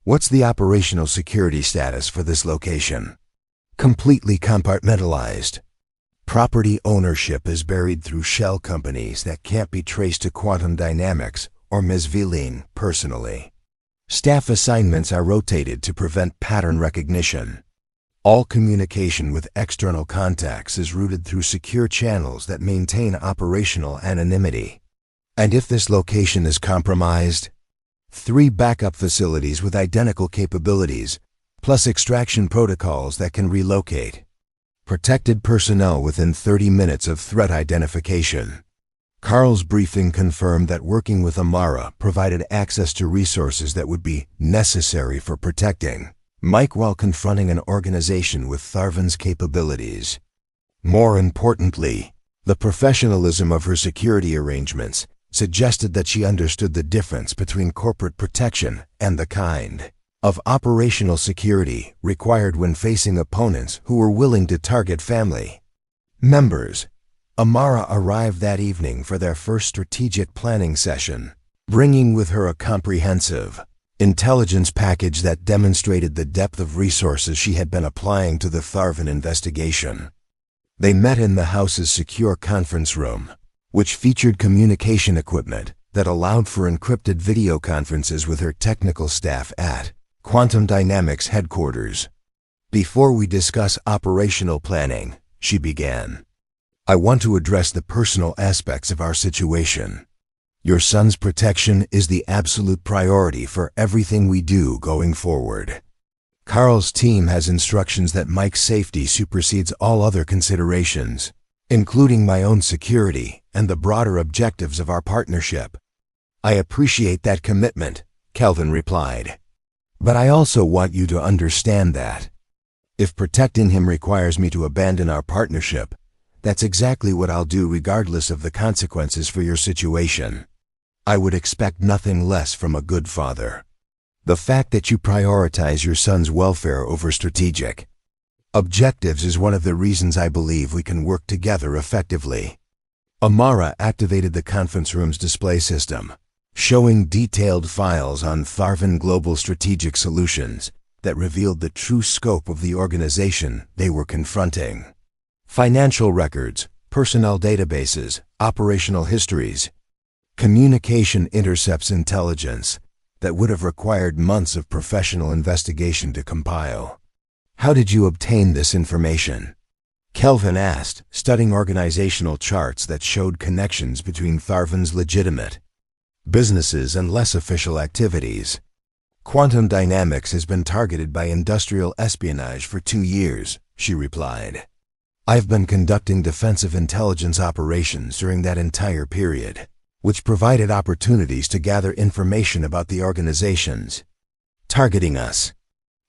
What's the operational security status for this location? Completely compartmentalized. Property ownership is buried through shell companies that can't be traced to Quantum Dynamics or Ms. Vileen personally. Staff assignments are rotated to prevent pattern recognition. All communication with external contacts is routed through secure channels that maintain operational anonymity. And if this location is compromised, 3 backup facilities with identical capabilities, plus extraction protocols that can relocate. Protected personnel within 30 minutes of threat identification. Carl's briefing confirmed that working with Amara provided access to resources that would be necessary for protecting Mike while confronting an organization with Tharvan's capabilities. More importantly, the professionalism of her security arrangements suggested that she understood the difference between corporate protection and the kind of operational security required when facing opponents who were willing to target family members. Amara arrived that evening for their first strategic planning session, bringing with her a comprehensive intelligence package that demonstrated the depth of resources she had been applying to the Tharvan investigation. They met in the house's secure conference room, which featured communication equipment that allowed for encrypted video conferences with her technical staff at Quantum Dynamics headquarters. Before we discuss operational planning, she began, I want to address the personal aspects of our situation. Your son's protection is the absolute priority for everything we do going forward. Carl's team has instructions that Mike's safety supersedes all other considerations, including my own security and the broader objectives of our partnership. I appreciate that commitment, Kelvin replied. But I also want you to understand that if protecting him requires me to abandon our partnership, that's exactly what I'll do regardless of the consequences for your situation. I would expect nothing less from a good father. The fact that you prioritize your son's welfare over strategic objectives is one of the reasons I believe we can work together effectively. Amara activated the conference room's display system, showing detailed files on Tharvan Global Strategic Solutions that revealed the true scope of the organization they were confronting. Financial records, personnel databases, operational histories, communication intercepts intelligence that would have required months of professional investigation to compile. How did you obtain this information? Kelvin asked, studying organizational charts that showed connections between Tharvan's legitimate businesses and less official activities. Quantum dynamics has been targeted by industrial espionage for 2 years, she replied. I've been conducting defensive intelligence operations during that entire period, which provided opportunities to gather information about the organizations targeting us.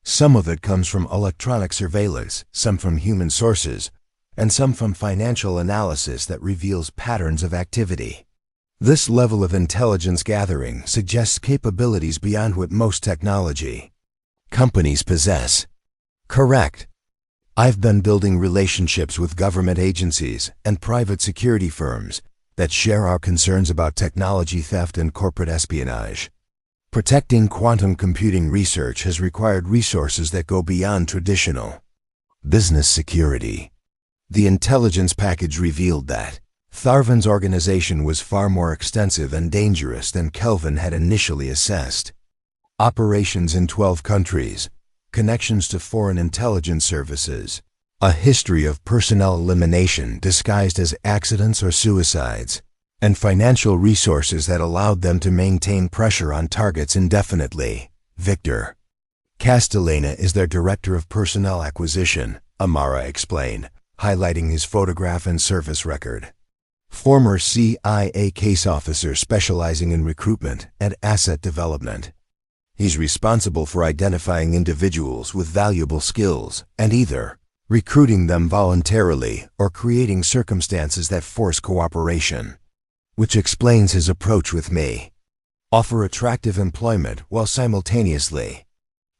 Some of it comes from electronic surveillance, some from human sources, and some from financial analysis that reveals patterns of activity. This level of intelligence gathering suggests capabilities beyond what most technology companies possess. Correct. I've been building relationships with government agencies and private security firms that share our concerns about technology theft and corporate espionage. Protecting quantum computing research has required resources that go beyond traditional business security. The intelligence package revealed that Tharvan's organization was far more extensive and dangerous than Kelvin had initially assessed. Operations in 12 countries, connections to foreign intelligence services, a history of personnel elimination disguised as accidents or suicides, and financial resources that allowed them to maintain pressure on targets indefinitely. Victor Castellana is their director of personnel acquisition, Amara explained, highlighting his photograph and service record. Former CIA case officer specializing in recruitment and asset development. He's responsible for identifying individuals with valuable skills and either recruiting them voluntarily or creating circumstances that force cooperation, which explains his approach with me. Offer attractive employment while simultaneously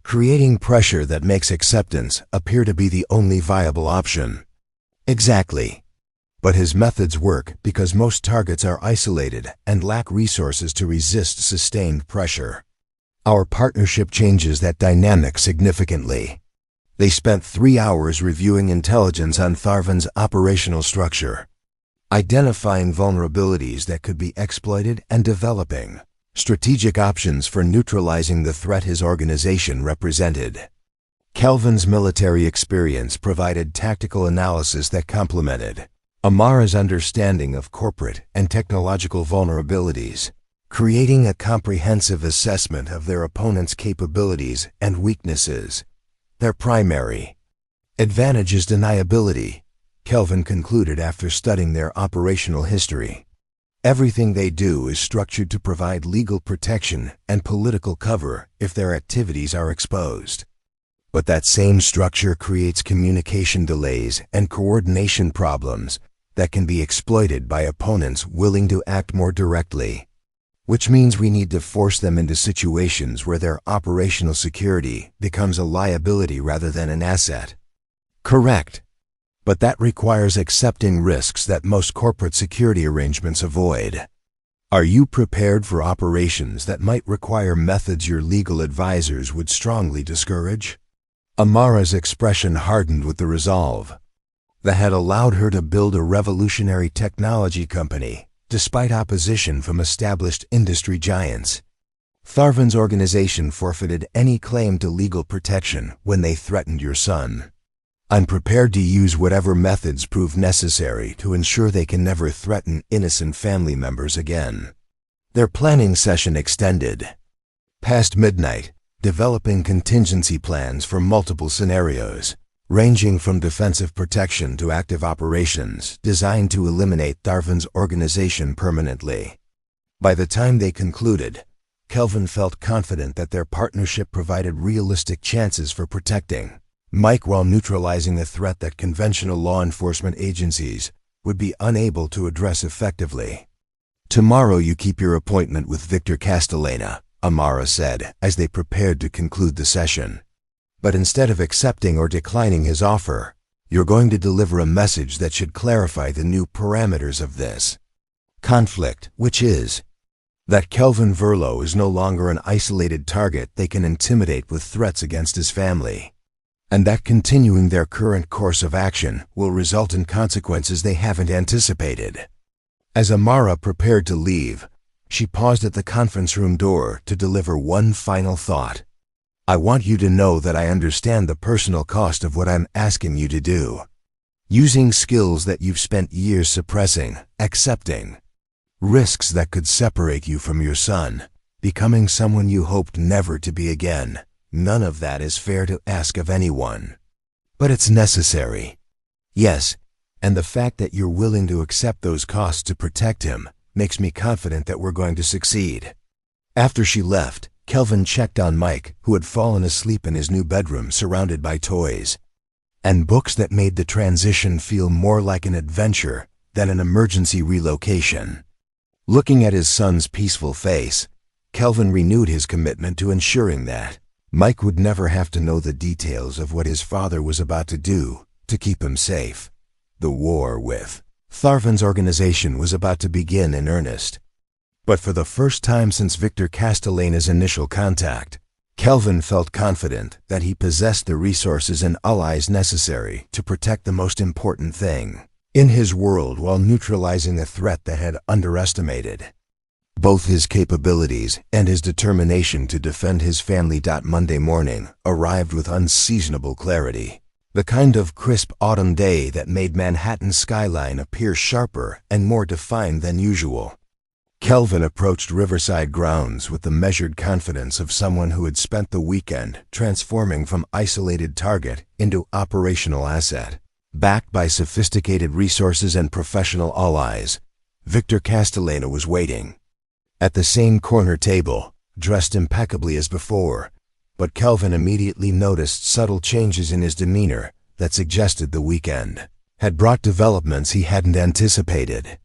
creating pressure that makes acceptance appear to be the only viable option. Exactly. But his methods work because most targets are isolated and lack resources to resist sustained pressure. Our partnership changes that dynamic significantly. They spent 3 hours reviewing intelligence on Tharvan's operational structure, identifying vulnerabilities that could be exploited and developing strategic options for neutralizing the threat his organization represented. Kelvin's military experience provided tactical analysis that complemented Amara's understanding of corporate and technological vulnerabilities, creating a comprehensive assessment of their opponent's capabilities and weaknesses. Their primary advantage is deniability, Kelvin concluded after studying their operational history. Everything they do is structured to provide legal protection and political cover if their activities are exposed. But that same structure creates communication delays and coordination problems that can be exploited by opponents willing to act more directly, which means we need to force them into situations where their operational security becomes a liability rather than an asset. Correct. But that requires accepting risks that most corporate security arrangements avoid. Are you prepared for operations that might require methods your legal advisors would strongly discourage? Amara's expression hardened with the resolve that had allowed her to build a revolutionary technology company despite opposition from established industry giants. Tharvan's organization forfeited any claim to legal protection when they threatened your son. I'm prepared to use whatever methods prove necessary to ensure they can never threaten innocent family members again. Their planning session extended past midnight, developing contingency plans for multiple scenarios, ranging from defensive protection to active operations designed to eliminate Tharvan's organization permanently. By the time they concluded, Kelvin felt confident that their partnership provided realistic chances for protecting Mike while neutralizing a threat that conventional law enforcement agencies would be unable to address effectively. Tomorrow you keep your appointment with Victor Castellana, Amara said as they prepared to conclude the session. But instead of accepting or declining his offer, you're going to deliver a message that should clarify the new parameters of this conflict, which is that Kelvin Verlo is no longer an isolated target they can intimidate with threats against his family, and that continuing their current course of action will result in consequences they haven't anticipated. As Amara prepared to leave, she paused at the conference room door to deliver one final thought. I want you to know that I understand the personal cost of what I'm asking you to do. Using skills that you've spent years suppressing, accepting risks that could separate you from your son, becoming someone you hoped never to be again. None of that is fair to ask of anyone. But it's necessary. Yes, and the fact that you're willing to accept those costs to protect him makes me confident that we're going to succeed." After she left, Kelvin checked on Mike, who had fallen asleep in his new bedroom surrounded by toys and books that made the transition feel more like an adventure than an emergency relocation. Looking at his son's peaceful face, Kelvin renewed his commitment to ensuring that Mike would never have to know the details of what his father was about to do to keep him safe. The war with Tharvan's organization was about to begin in earnest. But for the first time since Victor Castellana's initial contact, Kelvin felt confident that he possessed the resources and allies necessary to protect the most important thing in his world while neutralizing a threat that had underestimated both his capabilities and his determination to defend his family. Monday morning arrived with unseasonable clarity, the kind of crisp autumn day that made Manhattan's skyline appear sharper and more defined than usual. Kelvin approached Riverside grounds with the measured confidence of someone who had spent the weekend transforming from isolated target into operational asset. Backed by sophisticated resources and professional allies, Victor Castellana was waiting at the same corner table, dressed impeccably as before, but Kelvin immediately noticed subtle changes in his demeanor that suggested the weekend had brought developments he hadn't anticipated.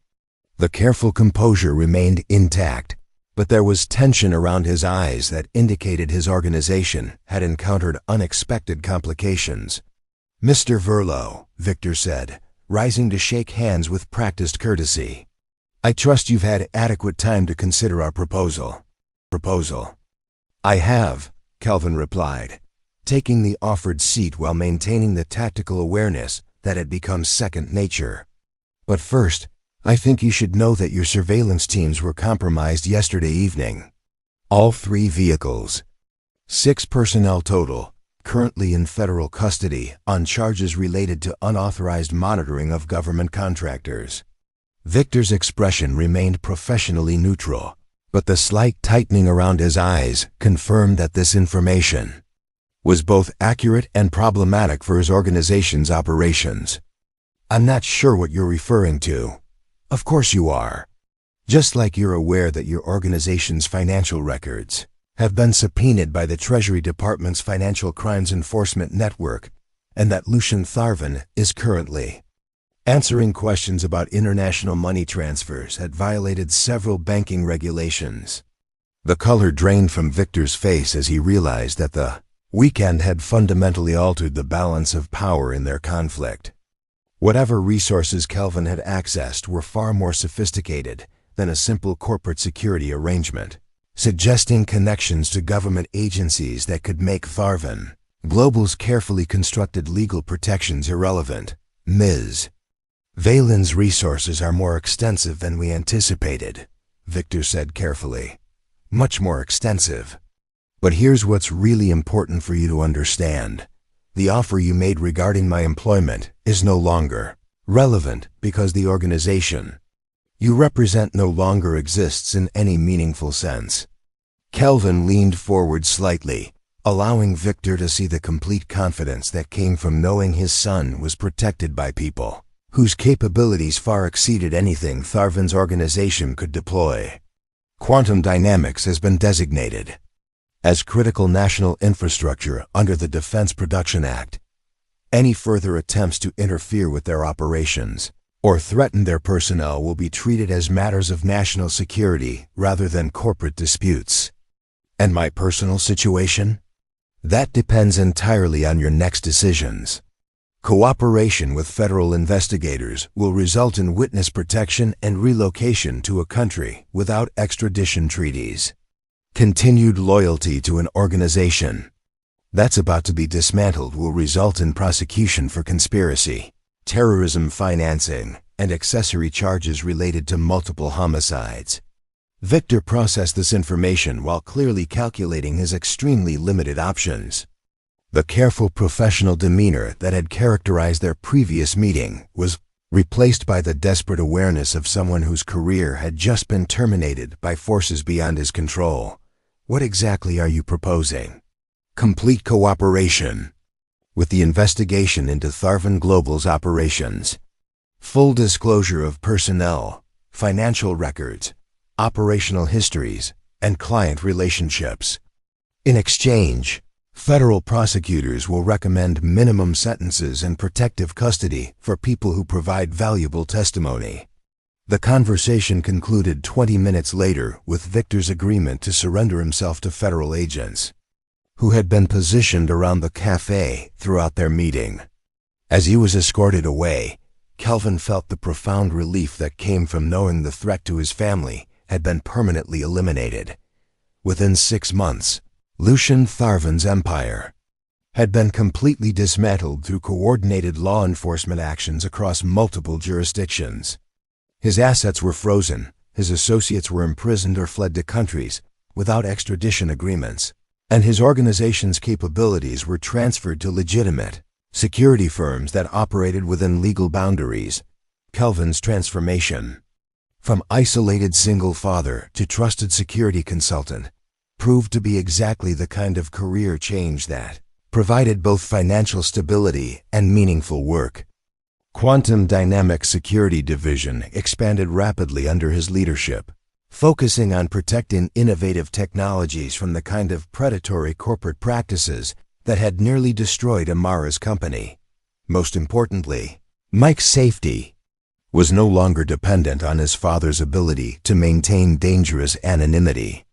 The careful composure remained intact, but there was tension around his eyes that indicated his organization had encountered unexpected complications. "Mr. Verlo," Victor said, rising to shake hands with practiced courtesy. "I trust you've had adequate time to consider our proposal." "I have," Kelvin replied, taking the offered seat while maintaining the tactical awareness that had become second nature. "But first, I think you should know that your surveillance teams were compromised yesterday evening. All 3 vehicles. 6 personnel total, currently in federal custody on charges related to unauthorized monitoring of government contractors." Victor's expression remained professionally neutral, but the slight tightening around his eyes confirmed that this information was both accurate and problematic for his organization's operations. "I'm not sure what you're referring to." "Of course you are. Just like you're aware that your organization's financial records have been subpoenaed by the Treasury Department's Financial Crimes Enforcement Network, and that Lucian Tharvan is currently answering questions about international money transfers that violated several banking regulations." The color drained from Victor's face as he realized that the weekend had fundamentally altered the balance of power in their conflict. Whatever resources Kelvin had accessed were far more sophisticated than a simple corporate security arrangement, suggesting connections to government agencies that could make Tharvan Global's carefully constructed legal protections irrelevant. "Ms. Valen's resources are more extensive than we anticipated," Victor said carefully. "Much more extensive. But here's what's really important for you to understand. The offer you made regarding my employment is no longer relevant because the organization you represent no longer exists in any meaningful sense." Kelvin leaned forward slightly, allowing Victor to see the complete confidence that came from knowing his son was protected by people whose capabilities far exceeded anything Tharvan's organization could deploy. Quantum Dynamics has been designated as critical national infrastructure under the Defense Production Act. Any further attempts to interfere with their operations or threaten their personnel will be treated as matters of national security rather than corporate disputes. And my personal situation? That depends entirely on your next decisions. Cooperation with federal investigators will result in witness protection and relocation to a country without extradition treaties. Continued loyalty to an organization that's about to be dismantled will result in prosecution for conspiracy, terrorism financing, and accessory charges related to multiple homicides. Victor processed this information while clearly calculating his extremely limited options. The careful professional demeanor that had characterized their previous meeting was replaced by the desperate awareness of someone whose career had just been terminated by forces beyond his control. What exactly are you proposing? Complete cooperation with the investigation into Tharvan Global's operations. Full disclosure of personnel, financial records, operational histories, and client relationships. In exchange, federal prosecutors will recommend minimum sentences and protective custody for people who provide valuable testimony. The conversation concluded 20 minutes later with Victor's agreement to surrender himself to federal agents, who had been positioned around the cafe throughout their meeting. As he was escorted away, Kelvin felt the profound relief that came from knowing the threat to his family had been permanently eliminated. Within 6 months, Lucian Tharvan's empire had been completely dismantled through coordinated law enforcement actions across multiple jurisdictions. His assets were frozen, his associates were imprisoned or fled to countries without extradition agreements, and his organization's capabilities were transferred to legitimate security firms that operated within legal boundaries. Kelvin's transformation from isolated single father to trusted security consultant proved to be exactly the kind of career change that provided both financial stability and meaningful work. Quantum Dynamics Security Division expanded rapidly under his leadership, focusing on protecting innovative technologies from the kind of predatory corporate practices that had nearly destroyed Amara's company. Most importantly, Mike's safety was no longer dependent on his father's ability to maintain dangerous anonymity.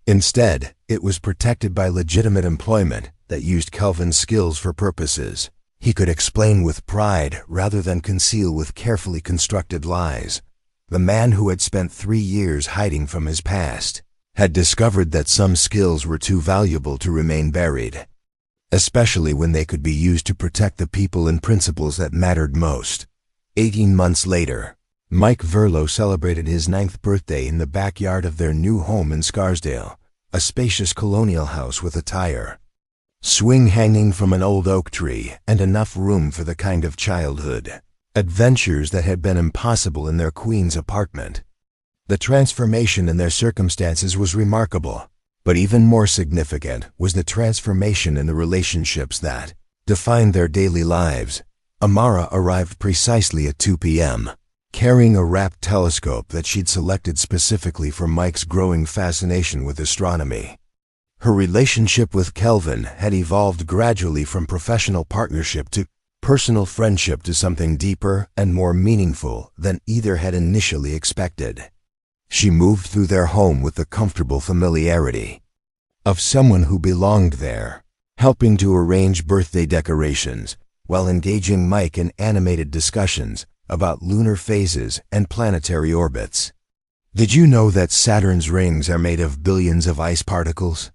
Instead, it was protected by legitimate employment that used Kelvin's skills for purposes he could explain with pride rather than conceal with carefully constructed lies. The man who had spent 3 years hiding from his past had discovered that some skills were too valuable to remain buried, especially when they could be used to protect the people and principles that mattered most. 18 months later, Mike Verlo celebrated his 9th birthday in the backyard of their new home in Scarsdale, a spacious colonial house with a tire swing hanging from an old oak tree and enough room for the kind of childhood adventures that had been impossible in their Queens apartment. The transformation in their circumstances was remarkable, but even more significant was the transformation in the relationships that defined their daily lives. Amara arrived precisely at 2 p.m., carrying a wrapped telescope that she'd selected specifically for Mike's growing fascination with astronomy. Her relationship with Kelvin had evolved gradually from professional partnership to personal friendship to something deeper and more meaningful than either had initially expected. She moved through their home with the comfortable familiarity of someone who belonged there, helping to arrange birthday decorations while engaging Mike in animated discussions about lunar phases and planetary orbits. "Did you know that Saturn's rings are made of billions of ice particles?"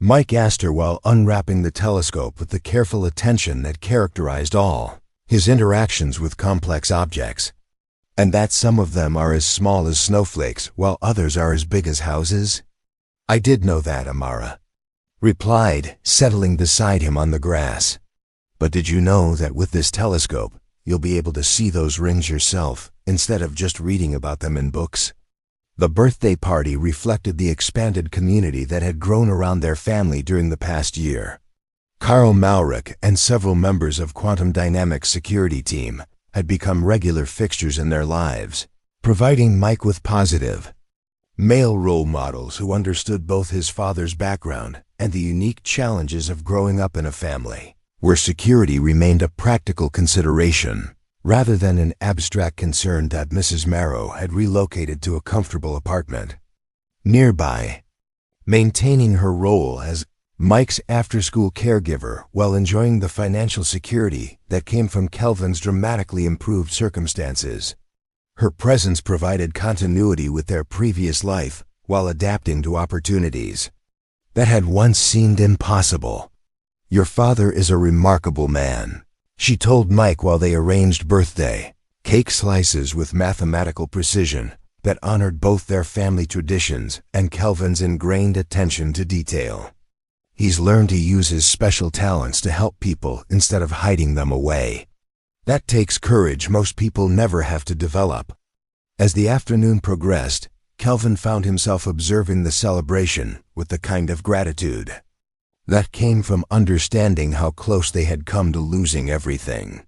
Mike asked her while unwrapping the telescope with the careful attention that characterized all his interactions with complex objects. "And that some of them are as small as snowflakes while others are as big as houses?" "I did know that," Amara replied, settling beside him on the grass. "But did you know that with this telescope, you'll be able to see those rings yourself instead of just reading about them in books?" The birthday party reflected the expanded community that had grown around their family during the past year. Carl Malrick and several members of Quantum Dynamics security team had become regular fixtures in their lives, providing Mike with positive male role models who understood both his father's background and the unique challenges of growing up in a family where security remained a practical consideration rather than an abstract concern. That Mrs. Marrow had relocated to a comfortable apartment nearby, maintaining her role as Mike's after-school caregiver while enjoying the financial security that came from Kelvin's dramatically improved circumstances. Her presence provided continuity with their previous life while adapting to opportunities that had once seemed impossible. "Your father is a remarkable man," she told Mike while they arranged birthday cake slices with mathematical precision that honored both their family traditions and Kelvin's ingrained attention to detail. "He's learned to use his special talents to help people instead of hiding them away. That takes courage most people never have to develop." As the afternoon progressed, Kelvin found himself observing the celebration with the kind of gratitude that came from understanding how close they had come to losing everything.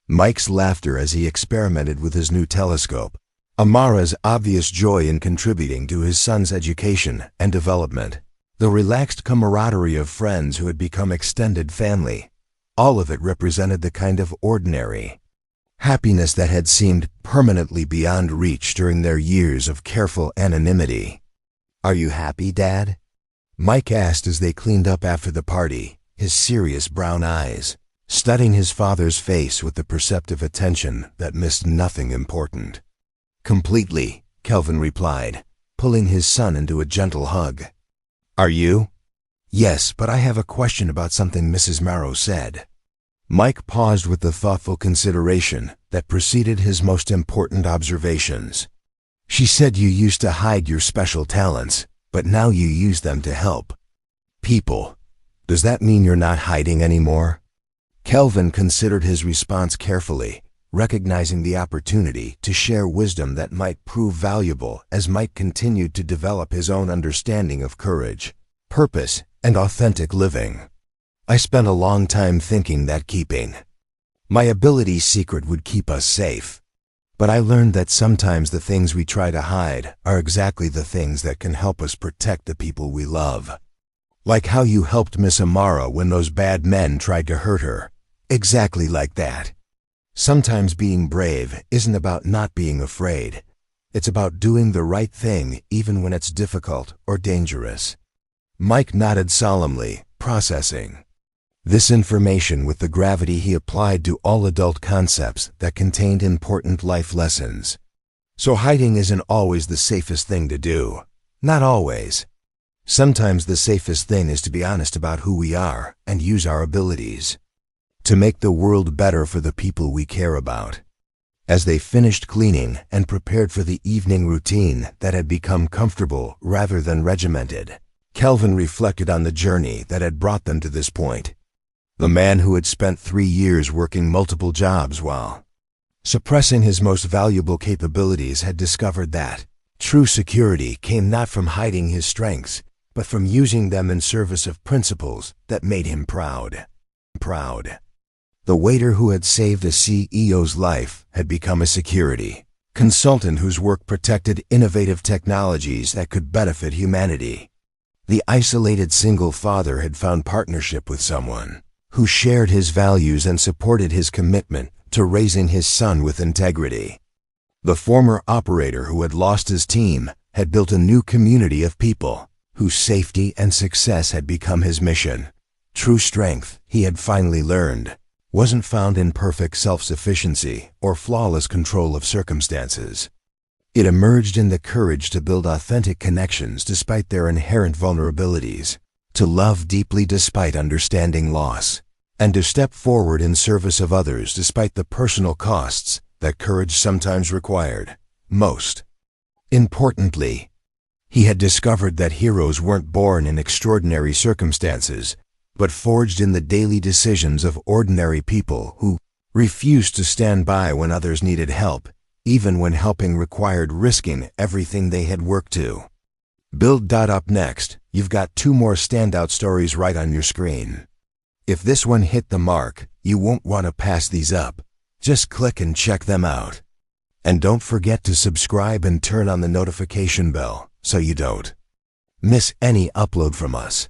Mike's laughter as he experimented with his new telescope, Amara's obvious joy in contributing to his son's education and development, the relaxed camaraderie of friends who had become extended family, all of it represented the kind of ordinary happiness that had seemed permanently beyond reach during their years of careful anonymity. "Are you happy, Dad?" Mike asked as they cleaned up after the party, his serious brown eyes studying his father's face with the perceptive attention that missed nothing important. "Completely," Kelvin replied, pulling his son into a gentle hug. "Are you?" "Yes, but I have a question about something Mrs. Marrow said." Mike paused with the thoughtful consideration that preceded his most important observations. "She said you used to hide your special talents, but now you use them to help people. Does that mean you're not hiding anymore?" Kelvin considered his response carefully, recognizing the opportunity to share wisdom that might prove valuable as Mike continued to develop his own understanding of courage, purpose, and authentic living. "I spent a long time thinking that keeping my ability secret would keep us safe. But I learned that sometimes the things we try to hide are exactly the things that can help us protect the people we love. Like how you helped Miss Amara when those bad men tried to hurt her. Exactly like that. Sometimes being brave isn't about not being afraid. It's about doing the right thing even when it's difficult or dangerous." Mike nodded solemnly, processing this information with the gravity he applied to all adult concepts that contained important life lessons. "So hiding isn't always the safest thing to do. Not always. Sometimes the safest thing is to be honest about who we are and use our abilities to make the world better for the people we care about." As they finished cleaning and prepared for the evening routine that had become comfortable rather than regimented, Kelvin reflected on the journey that had brought them to this point. The man who had spent 3 years working multiple jobs while suppressing his most valuable capabilities had discovered that true security came not from hiding his strengths, but from using them in service of principles that made him proud. The waiter who had saved a CEO's life had become a security consultant whose work protected innovative technologies that could benefit humanity. The isolated single father had found partnership with someone who shared his values and supported his commitment to raising his son with integrity. The former operator who had lost his team had built a new community of people whose safety and success had become his mission. True strength, he had finally learned, wasn't found in perfect self-sufficiency or flawless control of circumstances. It emerged in the courage to build authentic connections despite their inherent vulnerabilities, to love deeply despite understanding loss, and to step forward in service of others despite the personal costs that courage sometimes required. Most importantly, he had discovered that heroes weren't born in extraordinary circumstances, but forged in the daily decisions of ordinary people who refused to stand by when others needed help, even when helping required risking everything they had worked to build. Up next, you've got 2 more standout stories right on your screen. If this one hit the mark, you won't want to pass these up. Just click and check them out. And don't forget to subscribe and turn on the notification bell so you don't miss any upload from us.